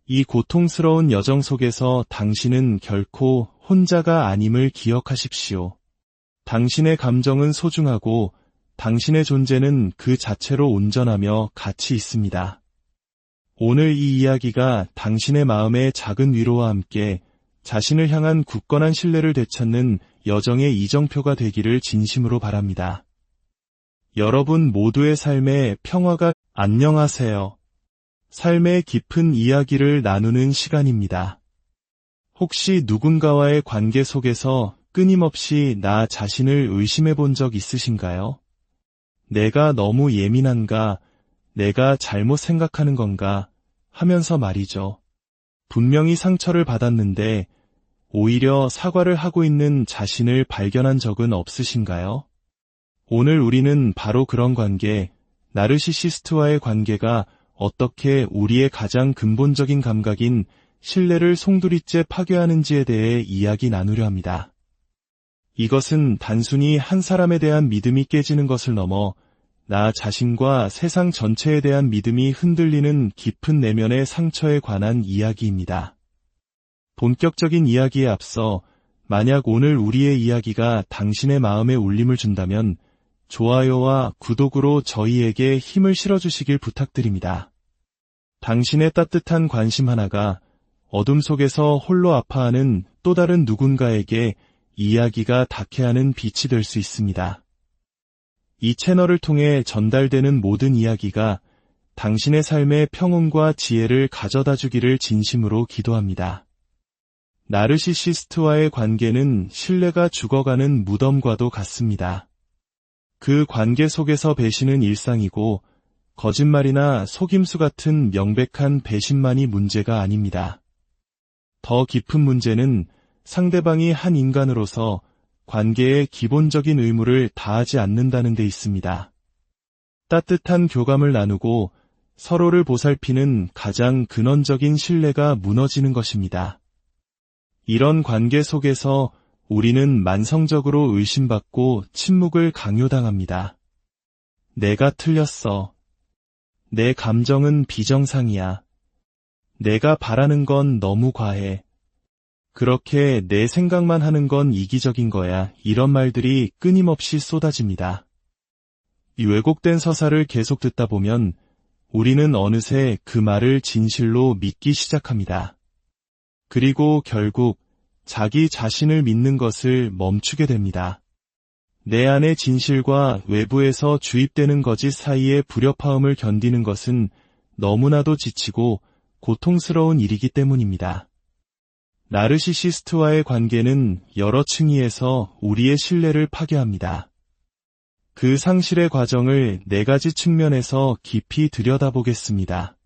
이 고통스러운 여정 속에서 당신은 결코 혼자가 아님을 기억하십시오. 당신의 감정은 소중하고 당신의 존재는 그 자체로 온전하며 가치 있습니다. 오늘 이 이야기가 당신의 마음의 작은 위로와 함께 자신을 향한 굳건한 신뢰를 되찾는 여정의 이정표가 되기를 진심으로 바랍니다. 여러분 모두의 삶에 평화가 안녕하세요. 삶의 깊은 이야기를 나누는 시간입니다. 혹시 누군가와의 관계 속에서 끊임없이 나 자신을 의심해 본 적 있으신가요? 내가 너무 예민한가? 내가 잘못 생각하는 건가? 하면서 말이죠. 분명히 상처를 받았는데 오히려 사과를 하고 있는 자신을 발견한 적은 없으신가요? 오늘 우리는 바로 그런 관계, 나르시시스트와의 관계가 어떻게 우리의 가장 근본적인 감각인 신뢰를 송두리째 파괴하는지에 대해 이야기 나누려 합니다. 이것은 단순히 한 사람에 대한 믿음이 깨지는 것을 넘어 나 자신과 세상 전체에 대한 믿음이 흔들리는 깊은 내면의 상처에 관한 이야기입니다. 본격적인 이야기에 앞서 만약 오늘 우리의 이야기가 당신의 마음에 울림을 준다면 좋아요와 구독으로 저희에게 힘을 실어주시길 부탁드립니다. 당신의 따뜻한 관심 하나가 어둠 속에서 홀로 아파하는 또 다른 누군가에게 이야기가 닿게 하는 빛이 될 수 있습니다. 이 채널을 통해 전달되는 모든 이야기가 당신의 삶의 평온과 지혜를 가져다 주기를 진심으로 기도합니다. 나르시시스트와의 관계는 신뢰가 죽어가는 무덤과도 같습니다. 그 관계 속에서 배신은 일상이고 거짓말이나 속임수 같은 명백한 배신만이 문제가 아닙니다. 더 깊은 문제는 상대방이 한 인간으로서 관계의 기본적인 의무를 다하지 않는다는 데 있습니다. 따뜻한 교감을 나누고 서로를 보살피는 가장 근원적인 신뢰가 무너지는 것입니다. 이런 관계 속에서 우리는 만성적으로 의심받고 침묵을 강요당합니다. 내가 틀렸어. 내 감정은 비정상이야. 내가 바라는 건 너무 과해. 그렇게 내 생각만 하는 건 이기적인 거야. 이런 말들이 끊임없이 쏟아집니다. 이 왜곡된 서사를 계속 듣다 보면 우리는 어느새 그 말을 진실로 믿기 시작합니다. 그리고 결국 자기 자신을 믿는 것을 멈추게 됩니다. 내 안의 진실과 외부에서 주입되는 거짓 사이의 불협화음을 견디는 것은 너무나도 지치고 고통스러운 일이기 때문입니다. 나르시시스트와의 관계는 여러 층위에서 우리의 신뢰를 파괴합니다. 그 상실의 과정을 4가지 측면에서 깊이 들여다보겠습니다.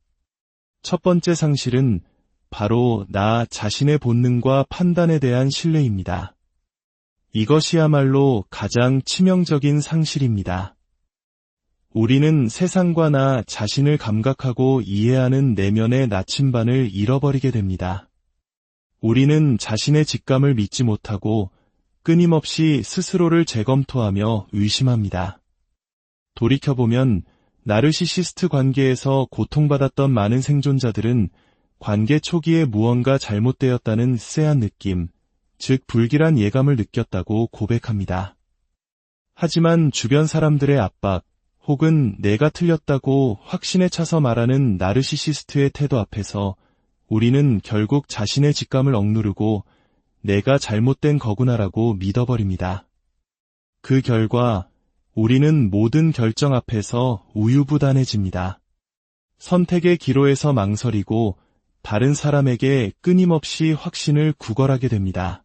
첫 번째 상실은 바로 나 자신의 본능과 판단에 대한 신뢰입니다. 이것이야말로 가장 치명적인 상실입니다. 우리는 세상과 나 자신을 감각하고 이해하는 내면의 나침반을 잃어버리게 됩니다. 우리는 자신의 직감을 믿지 못하고 끊임없이 스스로를 재검토하며 의심합니다. 돌이켜보면 나르시시스트 관계에서 고통받았던 많은 생존자들은 관계 초기에 무언가 잘못되었다는 쎄한 느낌, 즉 불길한 예감을 느꼈다고 고백합니다. 하지만 주변 사람들의 압박, 혹은 내가 틀렸다고 확신에 차서 말하는 나르시시스트의 태도 앞에서 우리는 결국 자신의 직감을 억누르고 내가 잘못된 거구나라고 믿어버립니다. 그 결과 우리는 모든 결정 앞에서 우유부단해집니다. 선택의 기로에서 망설이고 다른 사람에게 끊임없이 확신을 구걸하게 됩니다.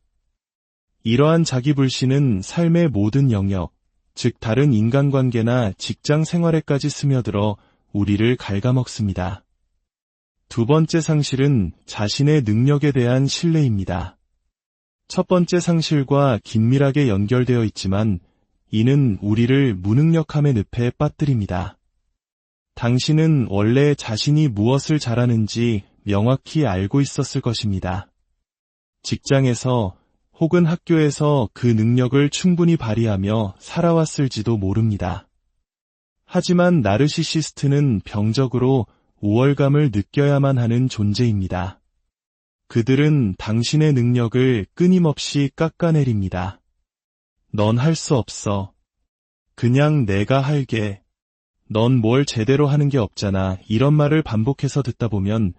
이러한 자기불신은 삶의 모든 영역, 즉 다른 인간관계나 직장 생활에까지 스며들어 우리를 갉아먹습니다. 두 번째 상실은 자신의 능력에 대한 신뢰입니다. 첫 번째 상실과 긴밀하게 연결되어 있지만 이는 우리를 무능력함의 늪에 빠뜨립니다. 당신은 원래 자신이 무엇을 잘하는지 명확히 알고 있었을 것입니다. 직장에서 혹은 학교에서 그 능력을 충분히 발휘하며 살아왔을지도 모릅니다. 하지만 나르시시스트는 병적으로 우월감을 느껴야만 하는 존재입니다. 그들은 당신의 능력을 끊임없이 깎아내립니다. 넌 할 수 없어. 그냥 내가 할게. 넌 뭘 제대로 하는 게 없잖아. 이런 말을 반복해서 듣다 보면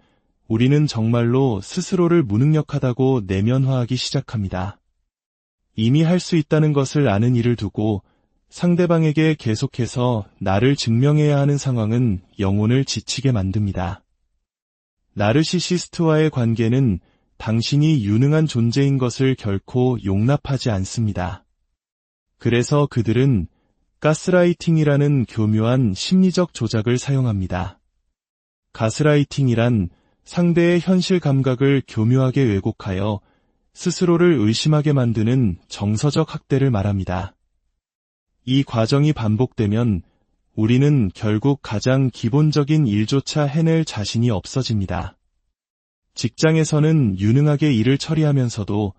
우리는 정말로 스스로를 무능력하다고 내면화하기 시작합니다. 이미 할 수 있다는 것을 아는 일을 두고 상대방에게 계속해서 나를 증명해야 하는 상황은 영혼을 지치게 만듭니다. 나르시시스트와의 관계는 당신이 유능한 존재인 것을 결코 용납하지 않습니다. 그래서 그들은 가스라이팅이라는 교묘한 심리적 조작을 사용합니다. 가스라이팅이란 상대의 현실 감각을 교묘하게 왜곡하여 스스로를 의심하게 만드는 정서적 학대를 말합니다. 이 과정이 반복되면 우리는 결국 가장 기본적인 일조차 해낼 자신이 없어집니다. 직장에서는 유능하게 일을 처리하면서도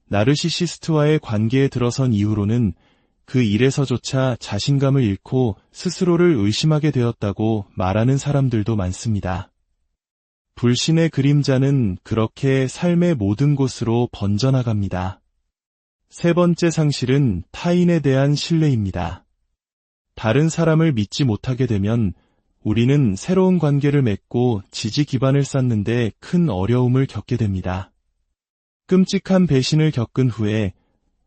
나르시시스트와의 관계에 들어선 이후로는 그 일에서조차 자신감을 잃고 스스로를 의심하게 되었다고 말하는 사람들도 많습니다. 불신의 그림자는 그렇게 삶의 모든 곳으로 번져나갑니다. 세 번째 상실은 타인에 대한 신뢰입니다. 다른 사람을 믿지 못하게 되면 우리는 새로운 관계를 맺고 지지 기반을 쌓는데 큰 어려움을 겪게 됩니다. 끔찍한 배신을 겪은 후에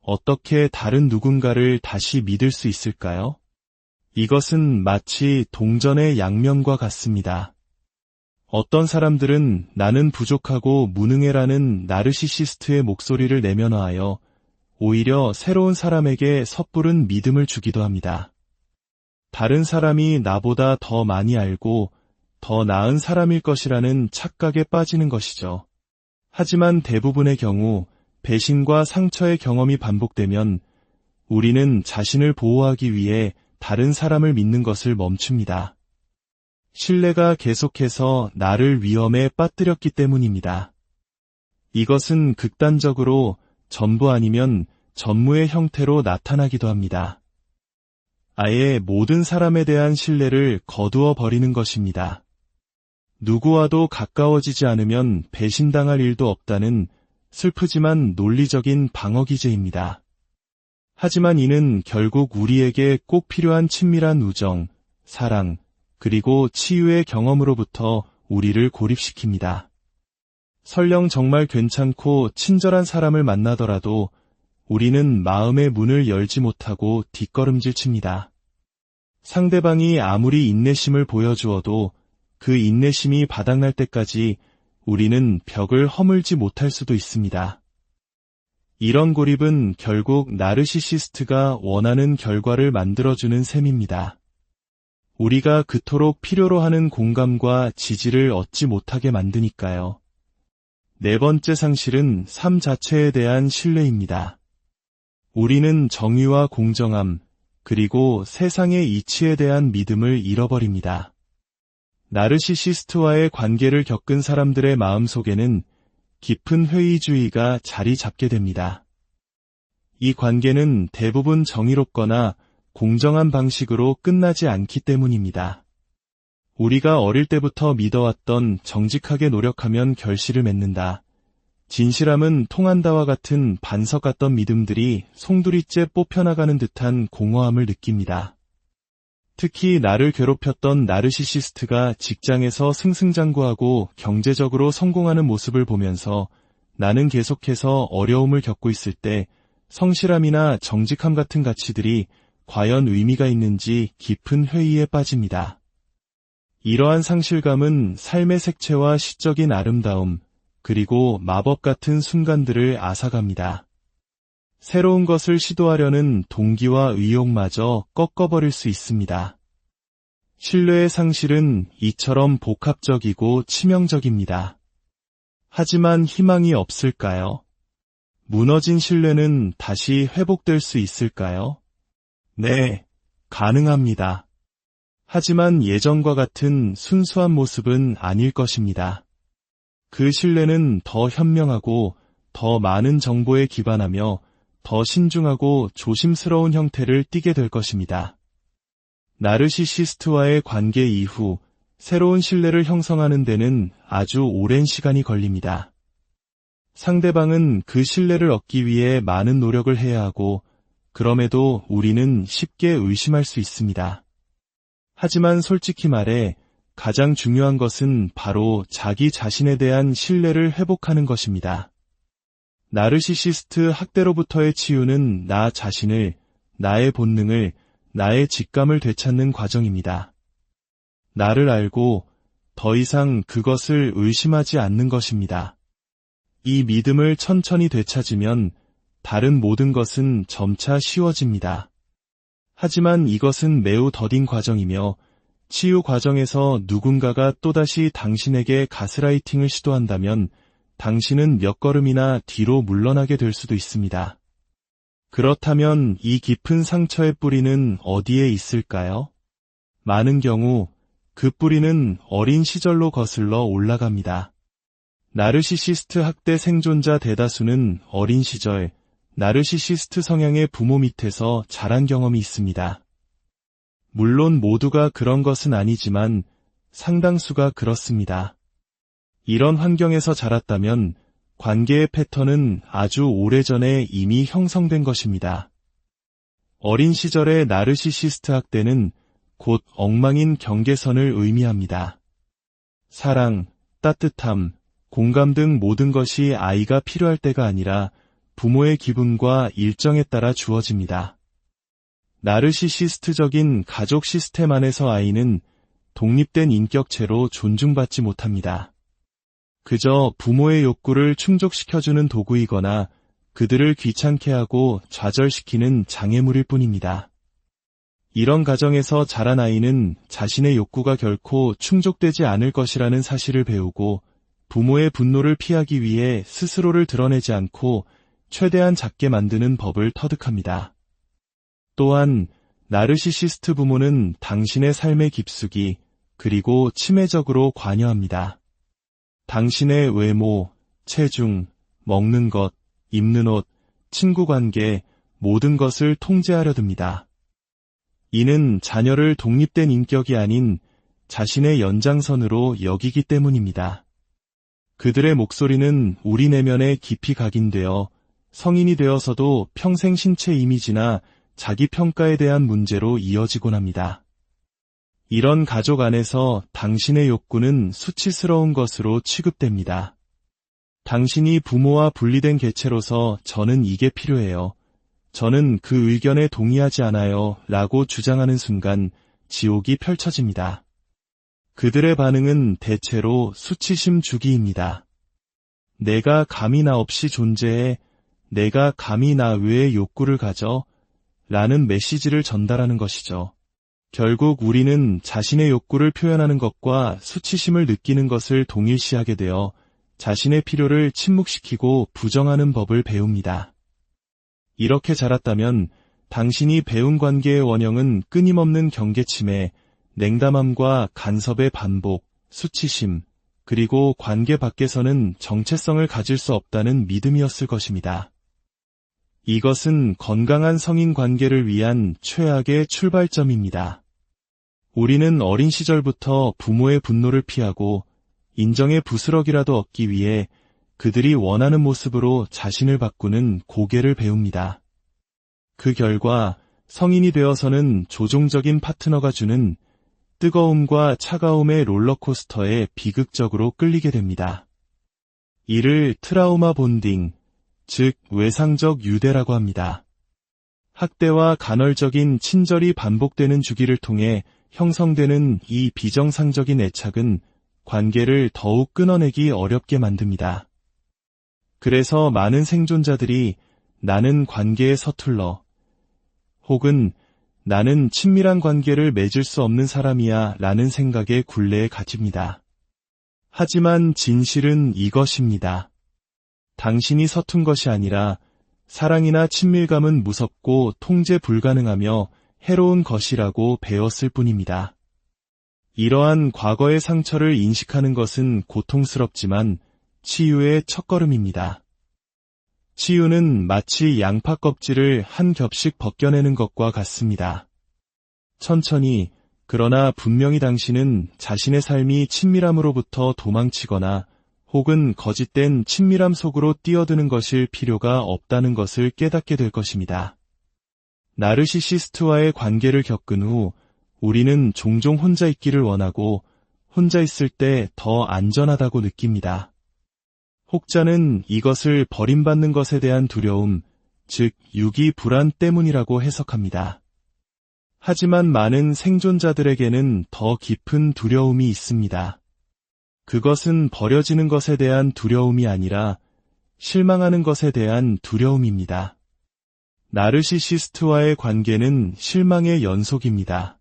어떻게 다른 누군가를 다시 믿을 수 있을까요? 이것은 마치 동전의 양면과 같습니다. 어떤 사람들은 나는 부족하고 무능해라는 나르시시스트의 목소리를 내면화하여 오히려 새로운 사람에게 섣부른 믿음을 주기도 합니다. 다른 사람이 나보다 더 많이 알고 더 나은 사람일 것이라는 착각에 빠지는 것이죠. 하지만 대부분의 경우 배신과 상처의 경험이 반복되면 우리는 자신을 보호하기 위해 다른 사람을 믿는 것을 멈춥니다. 신뢰가 계속해서 나를 위험에 빠뜨렸기 때문입니다. 이것은 극단적으로 전부 아니면 전무의 형태로 나타나기도 합니다. 아예 모든 사람에 대한 신뢰를 거두어 버리는 것입니다. 누구와도 가까워지지 않으면 배신당할 일도 없다는 슬프지만 논리적인 방어기제입니다. 하지만 이는 결국 우리에게 꼭 필요한 친밀한 우정, 사랑, 그리고 치유의 경험으로부터 우리를 고립시킵니다. 설령 정말 괜찮고 친절한 사람을 만나더라도 우리는 마음의 문을 열지 못하고 뒷걸음질 칩니다. 상대방이 아무리 인내심을 보여주어도 그 인내심이 바닥날 때까지 우리는 벽을 허물지 못할 수도 있습니다. 이런 고립은 결국 나르시시스트가 원하는 결과를 만들어주는 셈입니다. 우리가 그토록 필요로 하는 공감과 지지를 얻지 못하게 만드니까요. 네 번째 상실은 삶 자체에 대한 신뢰입니다. 우리는 정의와 공정함, 그리고 세상의 이치에 대한 믿음을 잃어버립니다. 나르시시스트와의 관계를 겪은 사람들의 마음속에는 깊은 회의주의가 자리 잡게 됩니다. 이 관계는 대부분 정의롭거나 공정한 방식으로 끝나지 않기 때문입니다. 우리가 어릴 때부터 믿어왔던 정직하게 노력하면 결실을 맺는다, 진실함은 통한다와 같은 반석 같던 믿음들이 송두리째 뽑혀나가는 듯한 공허함을 느낍니다. 특히 나를 괴롭혔던 나르시시스트가 직장에서 승승장구하고 경제적으로 성공하는 모습을 보면서 나는 계속해서 어려움을 겪고 있을 때 성실함이나 정직함 같은 가치들이 과연 의미가 있는지 깊은 회의에 빠집니다. 이러한 상실감은 삶의 색채와 시적인 아름다움, 그리고 마법 같은 순간들을 앗아갑니다. 새로운 것을 시도하려는 동기와 의욕마저 꺾어버릴 수 있습니다. 신뢰의 상실은 이처럼 복합적이고 치명적입니다. 하지만 희망이 없을까요? 무너진 신뢰는 다시 회복될 수 있을까요? 네, 가능합니다. 하지만 예전과 같은 순수한 모습은 아닐 것입니다. 그 신뢰는 더 현명하고 더 많은 정보에 기반하며 더 신중하고 조심스러운 형태를 띠게 될 것입니다. 나르시시스트와의 관계 이후 새로운 신뢰를 형성하는 데는 아주 오랜 시간이 걸립니다. 상대방은 그 신뢰를 얻기 위해 많은 노력을 해야 하고, 그럼에도 우리는 쉽게 의심할 수 있습니다. 하지만 솔직히 말해 가장 중요한 것은 바로 자기 자신에 대한 신뢰를 회복하는 것입니다. 나르시시스트 학대로부터의 치유는 나 자신을, 나의 본능을, 나의 직감을 되찾는 과정입니다. 나를 알고 더 이상 그것을 의심하지 않는 것입니다. 이 믿음을 천천히 되찾으면 다른 모든 것은 점차 쉬워집니다. 하지만 이것은 매우 더딘 과정이며, 치유 과정에서 누군가가 또다시 당신에게 가스라이팅을 시도한다면 당신은 몇 걸음이나 뒤로 물러나게 될 수도 있습니다. 그렇다면 이 깊은 상처의 뿌리는 어디에 있을까요? 많은 경우 그 뿌리는 어린 시절로 거슬러 올라갑니다. 나르시시스트 학대 생존자 대다수는 어린 시절 나르시시스트 성향의 부모 밑에서 자란 경험이 있습니다. 물론 모두가 그런 것은 아니지만 상당수가 그렇습니다. 이런 환경에서 자랐다면 관계의 패턴은 아주 오래전에 이미 형성된 것입니다. 어린 시절의 나르시시스트 학대는 곧 엉망인 경계선을 의미합니다. 사랑, 따뜻함, 공감 등 모든 것이 아이가 필요할 때가 아니라 부모의 기분과 일정에 따라 주어집니다. 나르시시스트적인 가족 시스템 안에서 아이는 독립된 인격체로 존중받지 못합니다. 그저 부모의 욕구를 충족시켜주는 도구이거나 그들을 귀찮게 하고 좌절시키는 장애물일 뿐입니다. 이런 가정에서 자란 아이는 자신의 욕구가 결코 충족되지 않을 것이라는 사실을 배우고 부모의 분노를 피하기 위해 스스로를 드러내지 않고 최대한 작게 만드는 법을 터득합니다. 또한 나르시시스트 부모는 당신의 삶의 깊숙이 그리고 치매적으로 관여합니다. 당신의 외모, 체중, 먹는 것, 입는 옷, 친구관계, 모든 것을 통제하려 듭니다. 이는 자녀를 독립된 인격이 아닌 자신의 연장선으로 여기기 때문입니다. 그들의 목소리는 우리 내면에 깊이 각인되어 성인이 되어서도 평생 신체 이미지나 자기 평가에 대한 문제로 이어지곤 합니다. 이런 가족 안에서 당신의 욕구는 수치스러운 것으로 취급됩니다. 당신이 부모와 분리된 개체로서 저는 이게 필요해요. 저는 그 의견에 동의하지 않아요. 라고 주장하는 순간 지옥이 펼쳐집니다. 그들의 반응은 대체로 수치심 주기입니다. 내가 감히 나 없이 존재해, 내가 감히 나 외에 욕구를 가져, 라는 메시지를 전달하는 것이죠. 결국 우리는 자신의 욕구를 표현하는 것과 수치심을 느끼는 것을 동일시하게 되어 자신의 필요를 침묵시키고 부정하는 법을 배웁니다. 이렇게 자랐다면 당신이 배운 관계의 원형은 끊임없는 경계침해, 냉담함과 간섭의 반복, 수치심, 그리고 관계 밖에서는 정체성을 가질 수 없다는 믿음이었을 것입니다. 이것은 건강한 성인 관계를 위한 최악의 출발점입니다. 우리는 어린 시절부터 부모의 분노를 피하고 인정의 부스러기라도 얻기 위해 그들이 원하는 모습으로 자신을 바꾸는 고개를 배웁니다. 그 결과 성인이 되어서는 조종적인 파트너가 주는 뜨거움과 차가움의 롤러코스터에 비극적으로 끌리게 됩니다. 이를 트라우마 본딩, 즉 외상적 유대라고 합니다. 학대와 간헐적인 친절이 반복되는 주기를 통해 형성되는 이 비정상적인 애착은 관계를 더욱 끊어내기 어렵게 만듭니다. 그래서 많은 생존자들이 나는 관계에 서툴러, 혹은 나는 친밀한 관계를 맺을 수 없는 사람이야 라는 생각에 굴레에 갇힙니다. 하지만 진실은 이것입니다. 당신이 서툰 것이 아니라 사랑이나 친밀감은 무섭고 통제 불가능하며 해로운 것이라고 배웠을 뿐입니다. 이러한 과거의 상처를 인식하는 것은 고통스럽지만 치유의 첫걸음입니다. 치유는 마치 양파 껍질을 한 겹씩 벗겨내는 것과 같습니다. 천천히, 그러나 분명히 당신은 자신의 삶이 친밀함으로부터 도망치거나 혹은 거짓된 친밀함 속으로 뛰어드는 것일 필요가 없다는 것을 깨닫게 될 것입니다. 나르시시스트와의 관계를 겪은 후 우리는 종종 혼자 있기를 원하고 혼자 있을 때 더 안전하다고 느낍니다. 혹자는 이것을 버림받는 것에 대한 두려움, 즉 유기 불안 때문이라고 해석합니다. 하지만 많은 생존자들에게는 더 깊은 두려움이 있습니다. 그것은 버려지는 것에 대한 두려움이 아니라 실망하는 것에 대한 두려움입니다. 나르시시스트와의 관계는 실망의 연속입니다.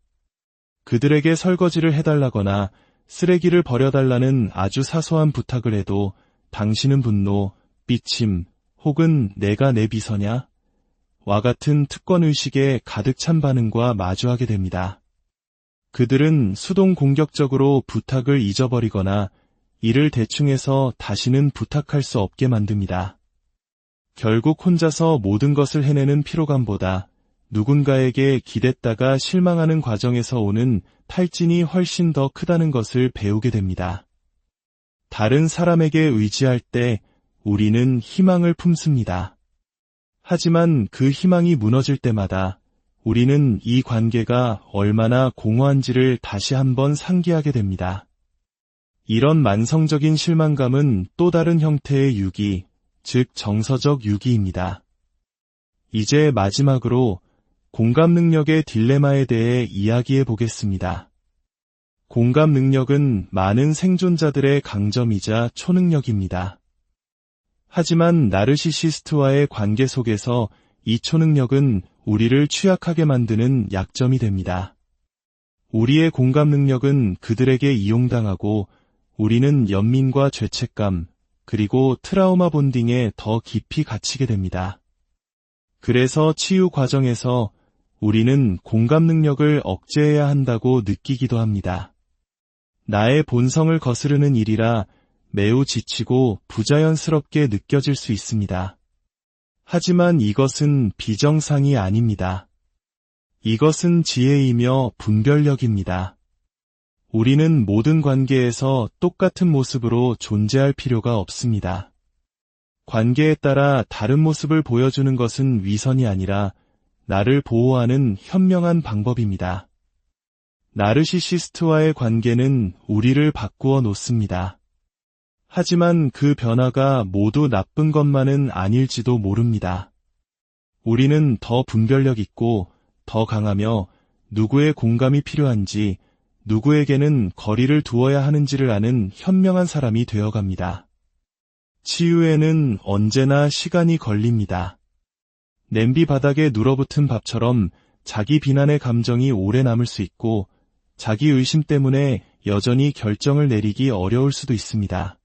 그들에게 설거지를 해달라거나 쓰레기를 버려달라는 아주 사소한 부탁을 해도 당신은 분노, 삐침, 혹은 내가 내 비서냐? 와 같은 특권의식에 가득 찬 반응과 마주하게 됩니다. 그들은 수동 공격적으로 부탁을 잊어버리거나 이를 대충 해서 다시는 부탁할 수 없게 만듭니다. 결국 혼자서 모든 것을 해내는 피로감보다 누군가에게 기댔다가 실망하는 과정에서 오는 탈진이 훨씬 더 크다는 것을 배우게 됩니다. 다른 사람에게 의지할 때 우리는 희망을 품습니다. 하지만 그 희망이 무너질 때마다 우리는 이 관계가 얼마나 공허한지를 다시 한번 상기하게 됩니다. 이런 만성적인 실망감은 또 다른 형태의 유기, 즉 정서적 유기입니다. 이제 마지막으로 공감 능력의 딜레마에 대해 이야기해 보겠습니다. 공감 능력은 많은 생존자들의 강점이자 초능력입니다. 하지만 나르시시스트와의 관계 속에서 이 초능력은 우리를 취약하게 만드는 약점이 됩니다. 우리의 공감 능력은 그들에게 이용당하고 우리는 연민과 죄책감, 그리고 트라우마 본딩에 더 깊이 갇히게 됩니다. 그래서 치유 과정에서 우리는 공감 능력을 억제해야 한다고 느끼기도 합니다. 나의 본성을 거스르는 일이라 매우 지치고 부자연스럽게 느껴질 수 있습니다. 하지만 이것은 비정상이 아닙니다. 이것은 지혜이며 분별력입니다. 우리는 모든 관계에서 똑같은 모습으로 존재할 필요가 없습니다. 관계에 따라 다른 모습을 보여주는 것은 위선이 아니라 나를 보호하는 현명한 방법입니다. 나르시시스트와의 관계는 우리를 바꾸어 놓습니다. 하지만 그 변화가 모두 나쁜 것만은 아닐지도 모릅니다. 우리는 더 분별력 있고 더 강하며 누구의 공감이 필요한지, 누구에게는 거리를 두어야 하는지를 아는 현명한 사람이 되어갑니다. 치유에는 언제나 시간이 걸립니다. 냄비 바닥에 눌어붙은 밥처럼 자기 비난의 감정이 오래 남을 수 있고 자기 의심 때문에 여전히 결정을 내리기 어려울 수도 있습니다.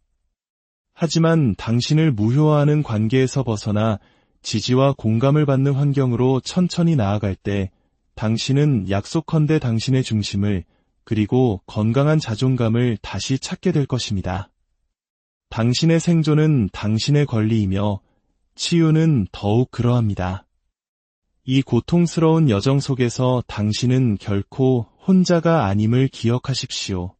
하지만 당신을 무효화하는 관계에서 벗어나 지지와 공감을 받는 환경으로 천천히 나아갈 때 당신은 약속컨대 당신의 중심을 그리고 건강한 자존감을 다시 찾게 될 것입니다. 당신의 생존은 당신의 권리이며 치유는 더욱 그러합니다. 이 고통스러운 여정 속에서 당신은 결코 혼자가 아님을 기억하십시오.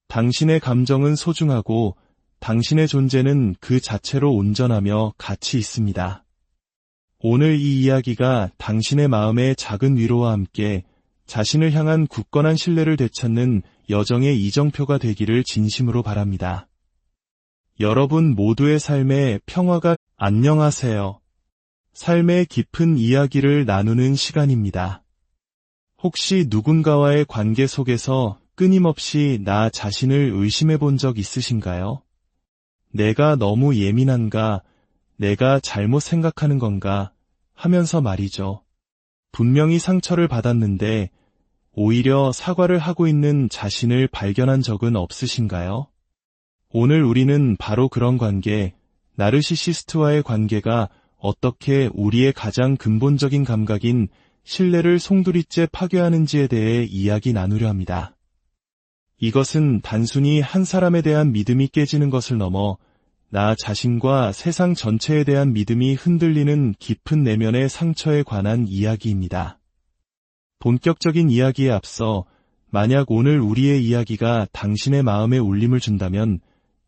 당신의 감정은 소중하고 당신의 존재는 그 자체로 온전하며 가치 있습니다. 오늘 이 이야기가 당신의 마음의 작은 위로와 함께 자신을 향한 굳건한 신뢰를 되찾는 여정의 이정표가 되기를 진심으로 바랍니다. 여러분 모두의 삶에 평화가 안녕하세요. 삶의 깊은 이야기를 나누는 시간입니다. 혹시 누군가와의 관계 속에서 끊임없이 나 자신을 의심해 본 적 있으신가요? 내가 너무 예민한가? 내가 잘못 생각하는 건가? 하면서 말이죠. 분명히 상처를 받았는데 오히려 사과를 하고 있는 자신을 발견한 적은 없으신가요? 오늘 우리는 바로 그런 관계, 나르시시스트와의 관계가 어떻게 우리의 가장 근본적인 감각인 신뢰를 송두리째 파괴하는지에 대해 이야기 나누려 합니다. 이것은 단순히 한 사람에 대한 믿음이 깨지는 것을 넘어 나 자신과 세상 전체에 대한 믿음이 흔들리는 깊은 내면의 상처에 관한 이야기입니다. 본격적인 이야기에 앞서 만약 오늘 우리의 이야기가 당신의 마음에 울림을 준다면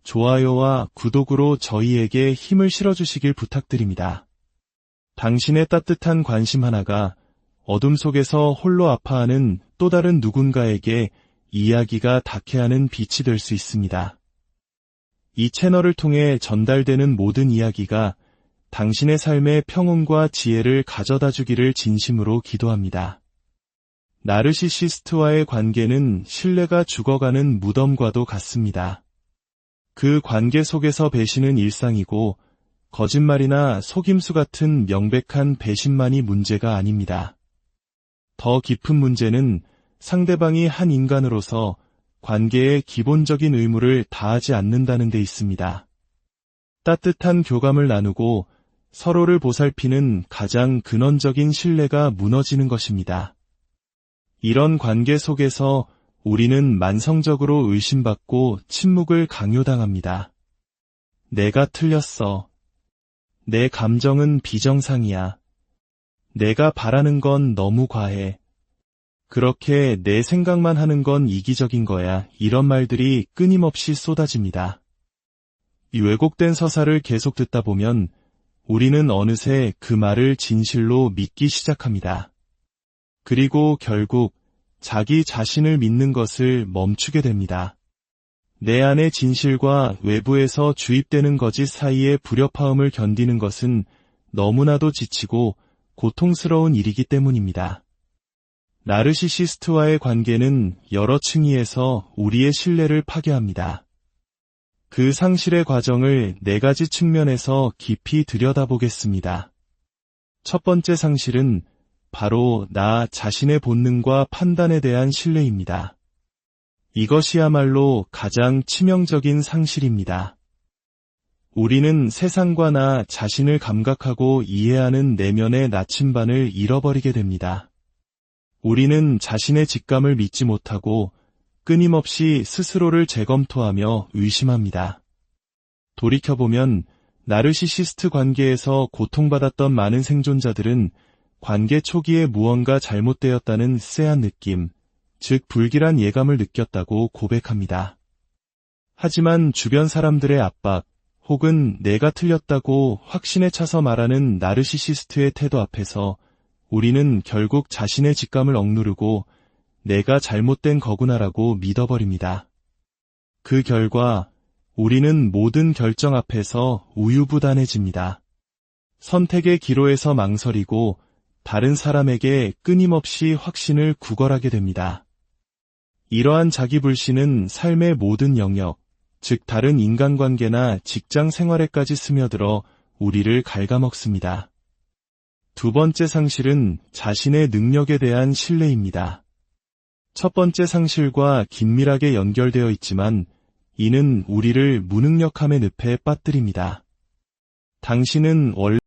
좋아요와 구독으로 저희에게 힘을 실어주시길 부탁드립니다. 당신의 따뜻한 관심 하나가 어둠 속에서 홀로 아파하는 또 다른 누군가에게 이야기가 닿게 하는 빛이 될 수 있습니다. 이 채널을 통해 전달되는 모든 이야기가 당신의 삶의 평온과 지혜를 가져다 주기를 진심으로 기도합니다. 나르시시스트와의 관계는 신뢰가 죽어가는 무덤과도 같습니다. 그 관계 속에서 배신은 일상이고 거짓말이나 속임수 같은 명백한 배신만이 문제가 아닙니다. 더 깊은 문제는 상대방이 한 인간으로서 관계의 기본적인 의무를 다하지 않는다는 데 있습니다. 따뜻한 교감을 나누고 서로를 보살피는 가장 근원적인 신뢰가 무너지는 것입니다. 이런 관계 속에서 우리는 만성적으로 의심받고 침묵을 강요당합니다. 내가 틀렸어. 내 감정은 비정상이야. 내가 바라는 건 너무 과해. 그렇게 내 생각만 하는 건 이기적인 거야. 이런 말들이 끊임없이 쏟아집니다. 이 왜곡된 서사를 계속 듣다 보면 우리는 어느새 그 말을 진실로 믿기 시작합니다. 그리고 결국 자기 자신을 믿는 것을 멈추게 됩니다. 내 안의 진실과 외부에서 주입되는 거짓 사이의 불협화음을 견디는 것은 너무나도 지치고 고통스러운 일이기 때문입니다. 나르시시스트와의 관계는 여러 층위에서 우리의 신뢰를 파괴합니다. 그 상실의 과정을 4가지 측면에서 깊이 들여다보겠습니다. 첫 번째 상실은 바로 나 자신의 본능과 판단에 대한 신뢰입니다. 이것이야말로 가장 치명적인 상실입니다. 우리는 세상과 나 자신을 감각하고 이해하는 내면의 나침반을 잃어버리게 됩니다. 우리는 자신의 직감을 믿지 못하고 끊임없이 스스로를 재검토하며 의심합니다. 돌이켜보면 나르시시스트 관계에서 고통받았던 많은 생존자들은 관계 초기에 무언가 잘못되었다는 쎄한 느낌, 즉 불길한 예감을 느꼈다고 고백합니다. 하지만 주변 사람들의 압박, 혹은 내가 틀렸다고 확신에 차서 말하는 나르시시스트의 태도 앞에서 우리는 결국 자신의 직감을 억누르고 내가 잘못된 거구나라고 믿어버립니다. 그 결과 우리는 모든 결정 앞에서 우유부단해집니다. 선택의 기로에서 망설이고 다른 사람에게 끊임없이 확신을 구걸하게 됩니다. 이러한 자기불신은 삶의 모든 영역, 즉 다른 인간관계나 직장 생활에까지 스며들어 우리를 갉아먹습니다. 두 번째 상실은 자신의 능력에 대한 신뢰입니다. 첫 번째 상실과 긴밀하게 연결되어 있지만 이는 우리를 무능력함의 늪에 빠뜨립니다. 당신은 원래